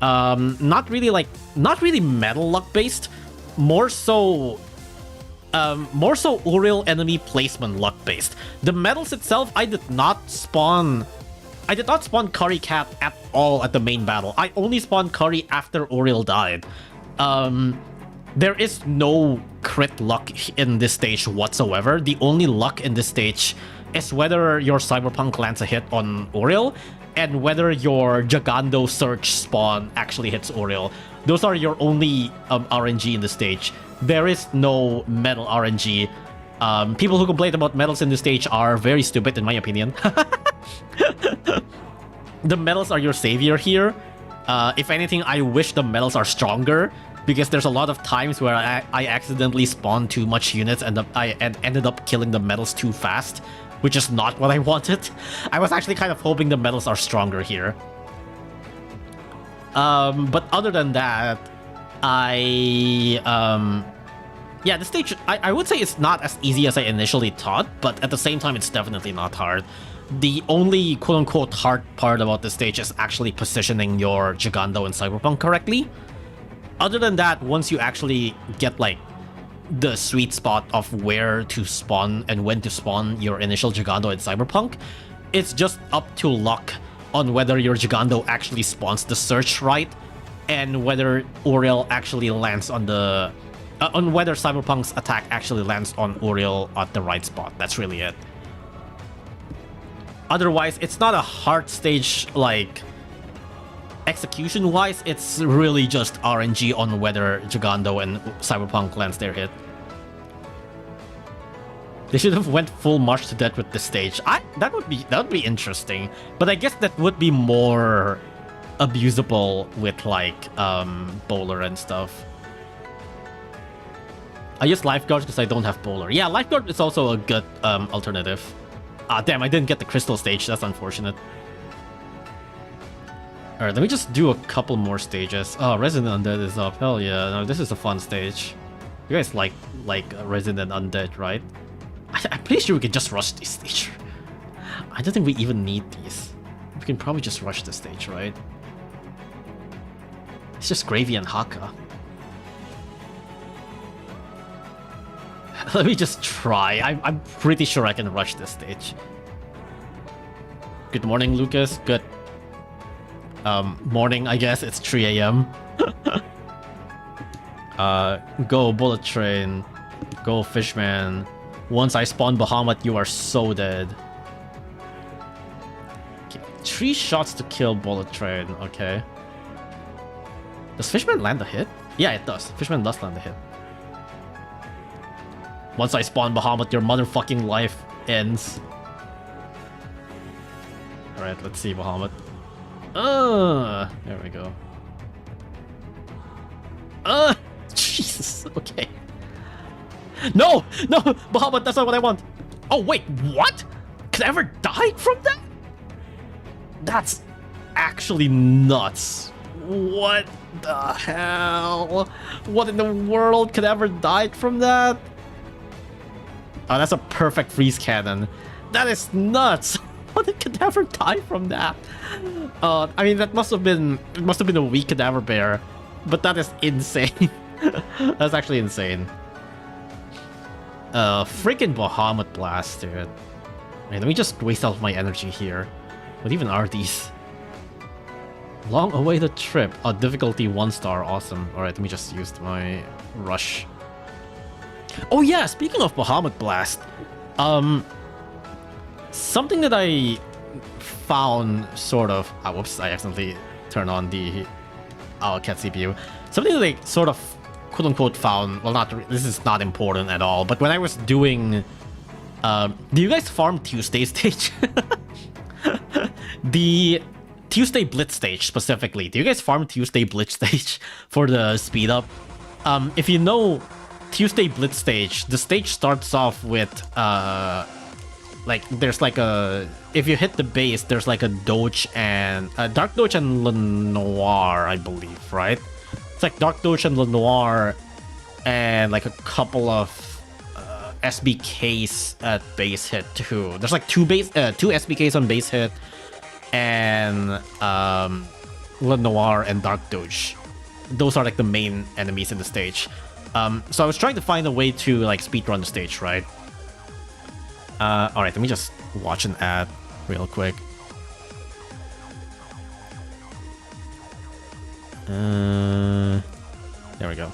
Not really metal luck-based. More so Uriel enemy placement luck-based. The medals itself, I did not spawn Curry Cat at all at the main battle. I only spawned Curry after Uriel died. There is no crit luck in this stage whatsoever. The only luck in this stage is whether your Cyberpunk lands a hit on Uriel and whether your Gigando search spawn actually hits Uriel. Those are your only RNG in the stage. There is no metal RNG. People who complain about medals in this stage are very stupid, in my opinion. The medals are your savior here. If anything, I wish the medals are stronger, because there's a lot of times where I accidentally spawned too much units and I ended up killing the medals too fast, which is not what I wanted. I was actually kind of hoping the medals are stronger here. But other than that, yeah, the stage, I would say it's not as easy as I initially thought, but at the same time, it's definitely not hard. The only quote-unquote hard part about the stage is actually positioning your Gigando and Cyberpunk correctly. Other than that, once you actually get like the sweet spot of where to spawn and when to spawn your initial Gigando and Cyberpunk, it's just up to luck on whether your Gigando actually spawns the search right, and whether Uriel actually lands on the... on whether Cyberpunk's attack actually lands on Uriel at the right spot. That's really it. Otherwise, it's not a hard stage, like, execution-wise. It's really just RNG on whether Gigando and Cyberpunk lands their hit. They should have went full march to death with this stage. That would be interesting, but I guess that would be more abusable with like bowler and stuff. I use Lifeguard because I don't have bowler. Yeah, Lifeguard is also a good alternative. Ah, damn, I didn't get the crystal stage. That's unfortunate. Alright, let me just do a couple more stages. Oh, Resident Undead is up. Hell yeah. No, this is a fun stage. You guys like Resident Undead, right? I'm pretty sure we can just rush this stage. I don't think we even need these. We can probably just rush this stage, right? It's just Gravy and Haka. Let me just try. I'm pretty sure I can rush this stage. Good morning, Lucas. Good morning, I guess. It's 3 a.m. Go Bullet Train. Go Fishman. Once I spawn Bahamut, you are so dead. Okay, 3 shots to kill Bullet Train. Okay. Does Fishman land a hit? Yeah, it does. Fishman does land a hit. Once I spawn Bahamut, your motherfucking life ends. Alright, let's see Bahamut. There we go. Jesus, okay. No! No! Bahamut, that's not what I want! Oh, wait, what? Could I ever die from that? That's actually nuts. What the hell? What in the world could ever die from that? Oh, that's a perfect freeze cannon. That is nuts. What a cadaver die from that? I mean, it must have been a weak cadaver bear, but that is insane. That's actually insane. Freaking Bahamut blast, dude. Man, let me just waste all of my energy here. What even are these? Long awaited trip. Oh, difficulty 1 star. Awesome. Alright, let me just use my rush. Oh yeah, speaking of Bahamut Blast, something that I found sort of... Ah, whoops, I accidentally turned on the cat CPU. Something that I sort of quote-unquote found... Well, this is not important at all, but when I was doing... do you guys farm Tuesday stage? The Tuesday Blitz stage, specifically. Do you guys farm Tuesday Blitz stage for the speed up? If you know... Tuesday Blitz stage, the stage starts off with like there's like a, if you hit the base, there's like a Doge and Dark Doge and Lenoir, I believe, right? It's like Dark Doge and Lenoir and like a couple of SBKs at base hit too. There's like two SBKs on base hit, and Lenoir and Dark Doge. Those are like the main enemies in the stage. So I was trying to find a way to like speedrun the stage, right? Alright, let me just watch an ad real quick. There we go.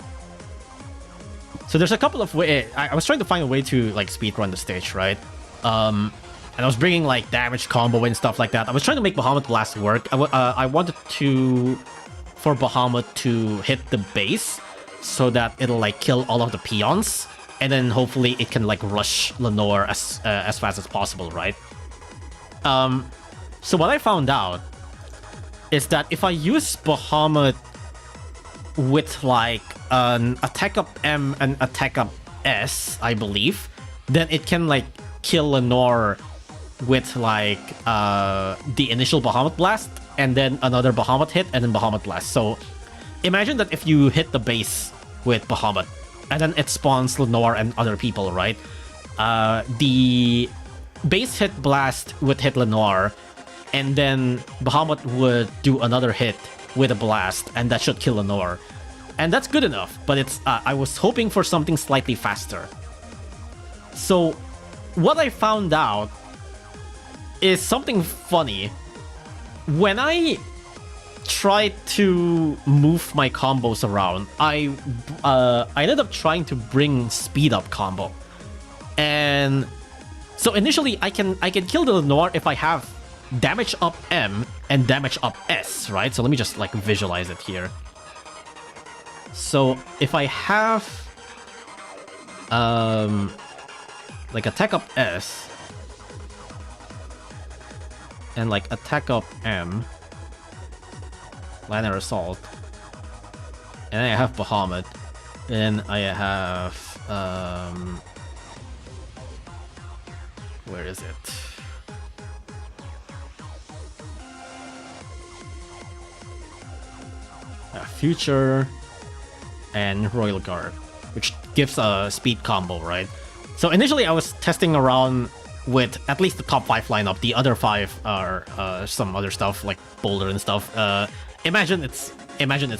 So there's a couple of ways. I was trying to find a way to like speedrun the stage, right? And I was bringing like damage combo and stuff like that. I was trying to make Bahamut Blast work. I wanted for Bahamut to hit the base so that it'll like kill all of the peons, and then hopefully it can like rush Lenore as fast as possible, right? So what I found out is that if I use Bahamut with like an attack up M and attack up S, I believe, then it can like kill Lenore with like the initial Bahamut Blast and then another Bahamut hit and then Bahamut Blast. So imagine that if you hit the base with Bahamut and then it spawns Lenore and other people, right? The base hit blast would hit Lenore, and then Bahamut would do another hit with a blast, and that should kill Lenore. And that's good enough, but it's I was hoping for something slightly faster. So what I found out is something funny. When I tried to move my combos around, I ended up trying to bring speed up combo. And so initially I can kill the Lenore if I have damage up M and damage up S, right? So let me just like visualize it here. So if I have like attack up S and like attack up M, Liner Assault, and then I have Bahamut, then I have where is it? Future and Royal Guard, which gives a speed combo, right? So initially I was testing around with at least the top 5 lineup. The other 5 are some other stuff like Boulder and stuff. Imagine it's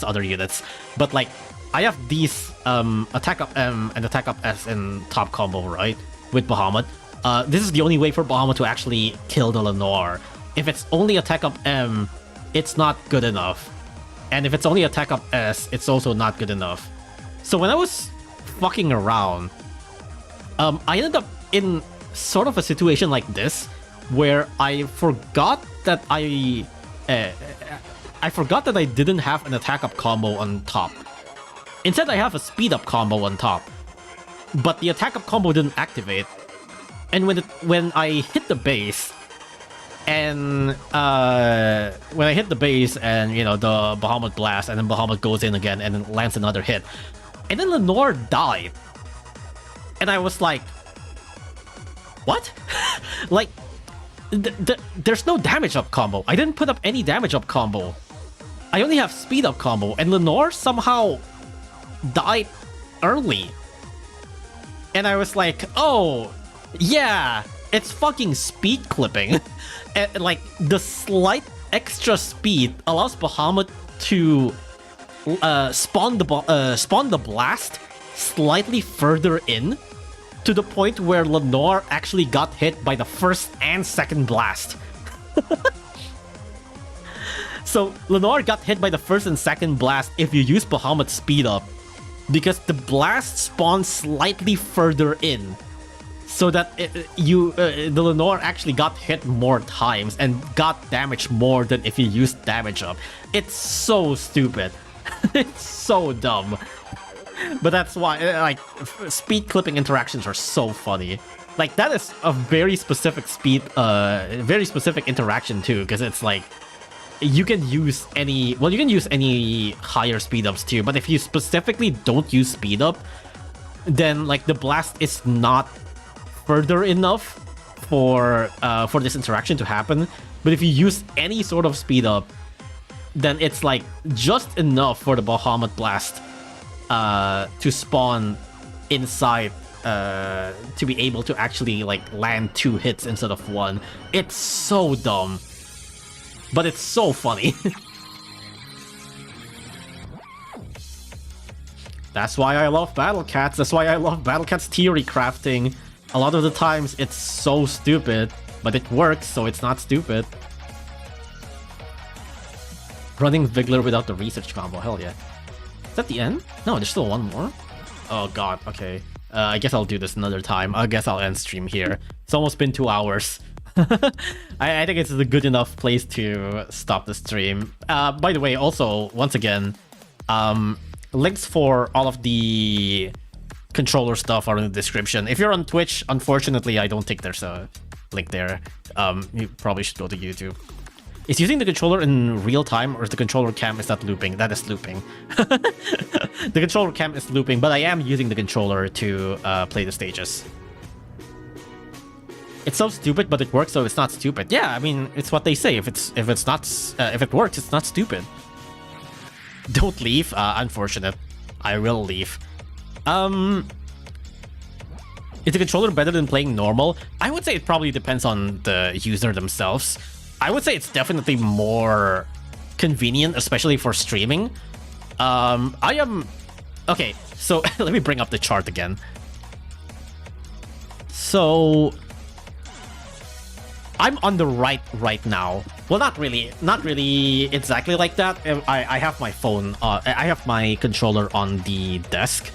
other units, but like I have these attack up M and attack up S in top combo, right? With Bahamut. This is the only way for Bahamut to actually kill the Lenore. If it's only attack up M, it's not good enough. And if it's only attack up S, it's also not good enough. So when I was fucking around, I ended up in sort of a situation like this, where I forgot that I didn't have an attack up combo on top. Instead, I have a speed up combo on top, but the attack up combo didn't activate. And when I hit the base, and when I hit the base and, you know, the Bahamut Blast, and then Bahamut goes in again and then lands another hit, and then Lenore died, and I was like, what? Like, there's no damage up combo. I didn't put up any damage up combo. I only have speed up combo, and Lenore somehow died early. And I was like, oh, yeah, it's fucking speed clipping. And, like, the slight extra speed allows Bahamut to spawn the blast slightly further in, to the point where Lenore actually got hit by the first and second blast. So Lenore got hit by the first and second blast if you use Bahamut's speed up, because the blast spawns slightly further in, so that the Lenore actually got hit more times and got damaged more than if you used damage up. It's so stupid. It's so dumb. But that's why, like, speed clipping interactions are so funny. Like, that is a very specific very specific interaction too, because it's like, you can use any higher speed ups too, but if you specifically don't use speed up, then like the blast is not further enough for this interaction to happen. But if you use any sort of speed up, then it's like just enough for the Bahamut Blast to spawn inside to be able to actually like land 2 hits instead of 1. It's so dumb, but it's so funny. That's why I love Battle Cats. That's why I love Battle Cats theory crafting. A lot of the times it's so stupid, but it works, so it's not stupid. Running Vigler without the research combo, hell yeah. Is that the end? No, there's still one more. Oh god, okay. I guess I'll do this another time. I guess I'll end stream here. It's almost been 2 hours. I think it's a good enough place to stop the stream. By the way, also, once again, links for all of the controller stuff are in the description. If you're on Twitch, unfortunately, I don't think there's a link there. You probably should go to YouTube. Is using the controller in real time, or is the controller cam is that looping? That is looping. The controller cam is looping, but I am using the controller to play the stages. It's so stupid, but it works, so it's not stupid. Yeah, I mean, it's what they say. If it works, it's not stupid. Don't leave. Unfortunate. I will leave. Is the controller better than playing normal? I would say it probably depends on the user themselves. I would say it's definitely more convenient, especially for streaming. Okay, so let me bring up the chart again. So I'm on the right now. Well, not really exactly like that. I have my phone, I have my controller on the desk.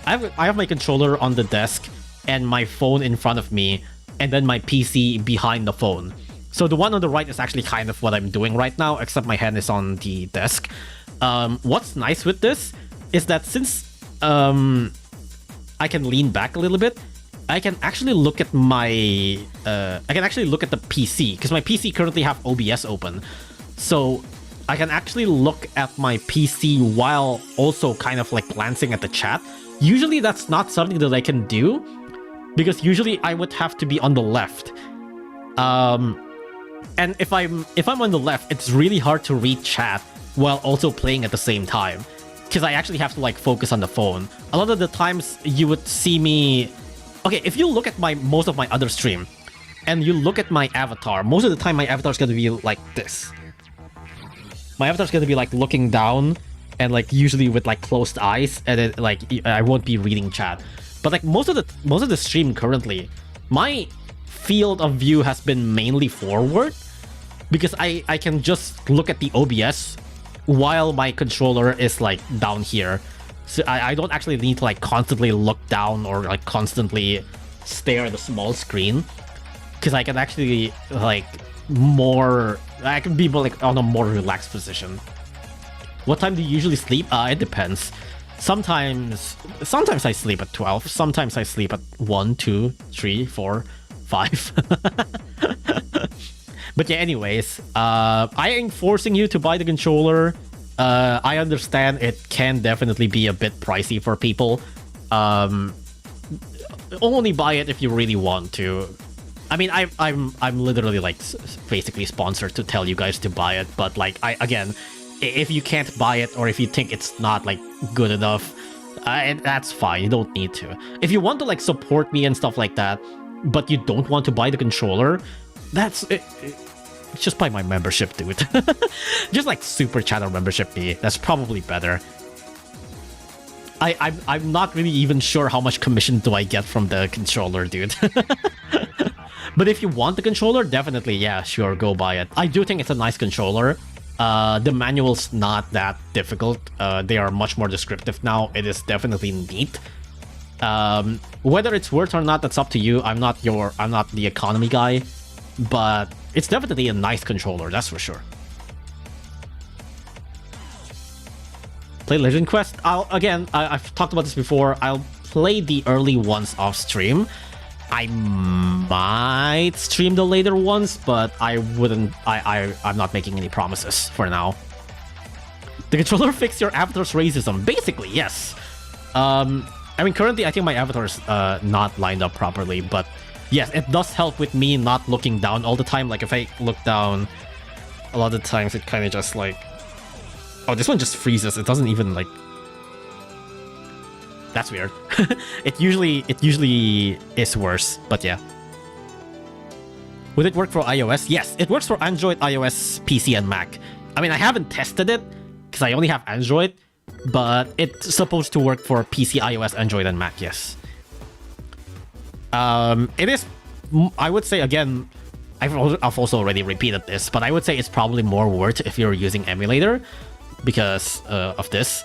I have my controller on the desk and my phone in front of me, and then my PC behind the phone. So the one on the right is actually kind of what I'm doing right now, except my hand is on the desk. What's nice with this is that since I can lean back a little bit, I can actually look at my the PC, because my PC currently have OBS open. So I can actually look at my PC while also kind of like glancing at the chat. Usually that's not something that I can do, because usually I would have to be on the left. And if I'm on the left, it's really hard to read chat while also playing at the same time, because I actually have to like focus on the phone. A lot of the times you would see me. Okay, if you look at most of my other stream, and you look at my avatar, most of the time my avatar is gonna be like this. My avatar is gonna be like looking down, and like usually with like closed eyes, and it, like I won't be reading chat. But like most of the stream currently, my field of view has been mainly forward, because I can just look at the OBS while my controller is like down here. So I don't actually need to like constantly look down or like constantly stare at the small screen, because I can actually like I can be more like on a more relaxed position. What time do you usually sleep? It depends. Sometimes I sleep at 12. Sometimes I sleep at 1, 2, 3, 4, 5. But yeah, anyways, I ain't forcing you to buy the controller. I understand it can definitely be a bit pricey for people. Only buy it if you really want to. I mean, I'm literally like basically sponsored to tell you guys to buy it, but like again, if you can't buy it, or if you think it's not like good enough, that's fine. You don't need to. If you want to like support me and stuff like that, but you don't want to buy the controller, that's it. Just buy my membership, dude. Just like super channel membership me. That's probably better. I'm not really even sure how much commission do I get from the controller, dude. But if you want the controller, definitely, yeah, sure, go buy it. I do think it's a nice controller. The manual's not that difficult. They are much more descriptive now. It is definitely neat. Whether it's worth or not, that's up to you. I'm not the economy guy, but it's definitely a nice controller, that's for sure. Play Legend Quest. I've talked about this before. I'll play the early ones off stream. I might stream the later ones, but I wouldn't. I'm not making any promises for now. The controller fixed your avatar's racism. Basically, yes. I mean, currently I think my avatar is not lined up properly, but yes, it does help with me not looking down all the time. Like if I look down, a lot of times it kind of just like, oh, this one just freezes. It doesn't even like. That's weird. It usually is worse, but yeah. Would it work for iOS? Yes, it works for Android, iOS, PC, and Mac. I mean, I haven't tested it because I only have Android, but it's supposed to work for PC, iOS, Android, and Mac, yes. It is, I would say, again, I've also already repeated this, but I would say it's probably more worth if you're using emulator because of this.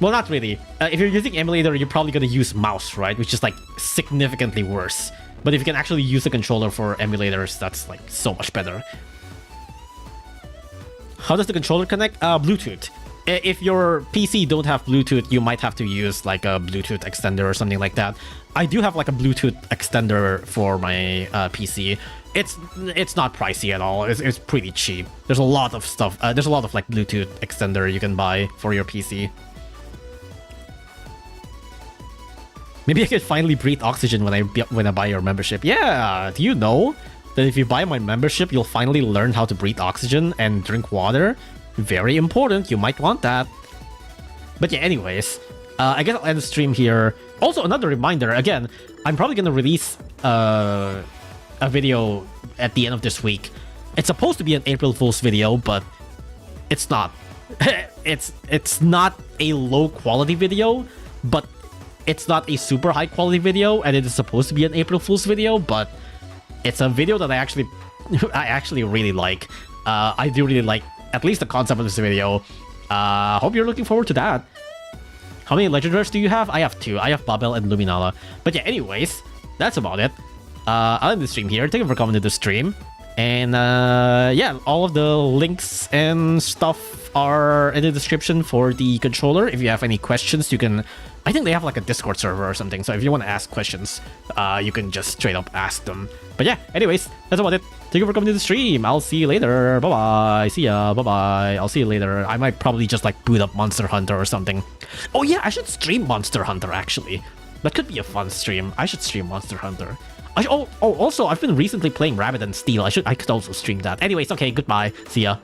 Well, not really. If you're using emulator, you're probably going to use mouse, right? Which is like significantly worse. But if you can actually use the controller for emulators, that's like so much better. How does the controller connect? Bluetooth. If your PC don't have Bluetooth, you might have to use like a Bluetooth extender or something like that. I do have like a Bluetooth extender for my PC. It's not pricey at all. It's pretty cheap. There's a lot of stuff. There's a lot of like Bluetooth extender you can buy for your PC. Maybe I could finally breathe oxygen when I buy your membership. Yeah, do you know that if you buy my membership, you'll finally learn how to breathe oxygen and drink water? Very important. You might want that. But yeah, anyways, I guess I'll end the stream here. Also, another reminder. Again, I'm probably gonna release a video at the end of this week. It's supposed to be an April Fool's video, but it's not. It's not a low quality video, but it's not a super high quality video, and it is supposed to be an April Fool's video, but it's a video that I actually really like. I do really like at least the concept of this video. Hope you're looking forward to that. How many legendaries do you have? I have 2. I have Babel and Luminala. But yeah, anyways, that's about it. I'll end the stream here. Thank you for coming to the stream. And yeah, all of the links and stuff are in the description for the controller. If you have any questions, you can... I think they have like a Discord server or something. So if you want to ask questions, you can just straight up ask them. But yeah, anyways, that's about it. Thank you for coming to the stream. I'll see you later. Bye-bye. See ya. Bye-bye. I'll see you later. I might probably just like boot up Monster Hunter or something. Oh yeah, I should stream Monster Hunter actually. That could be a fun stream. I should stream Monster Hunter. Also, I've been recently playing Rabbit and Steel. I could also stream that. Anyways, okay, goodbye. See ya.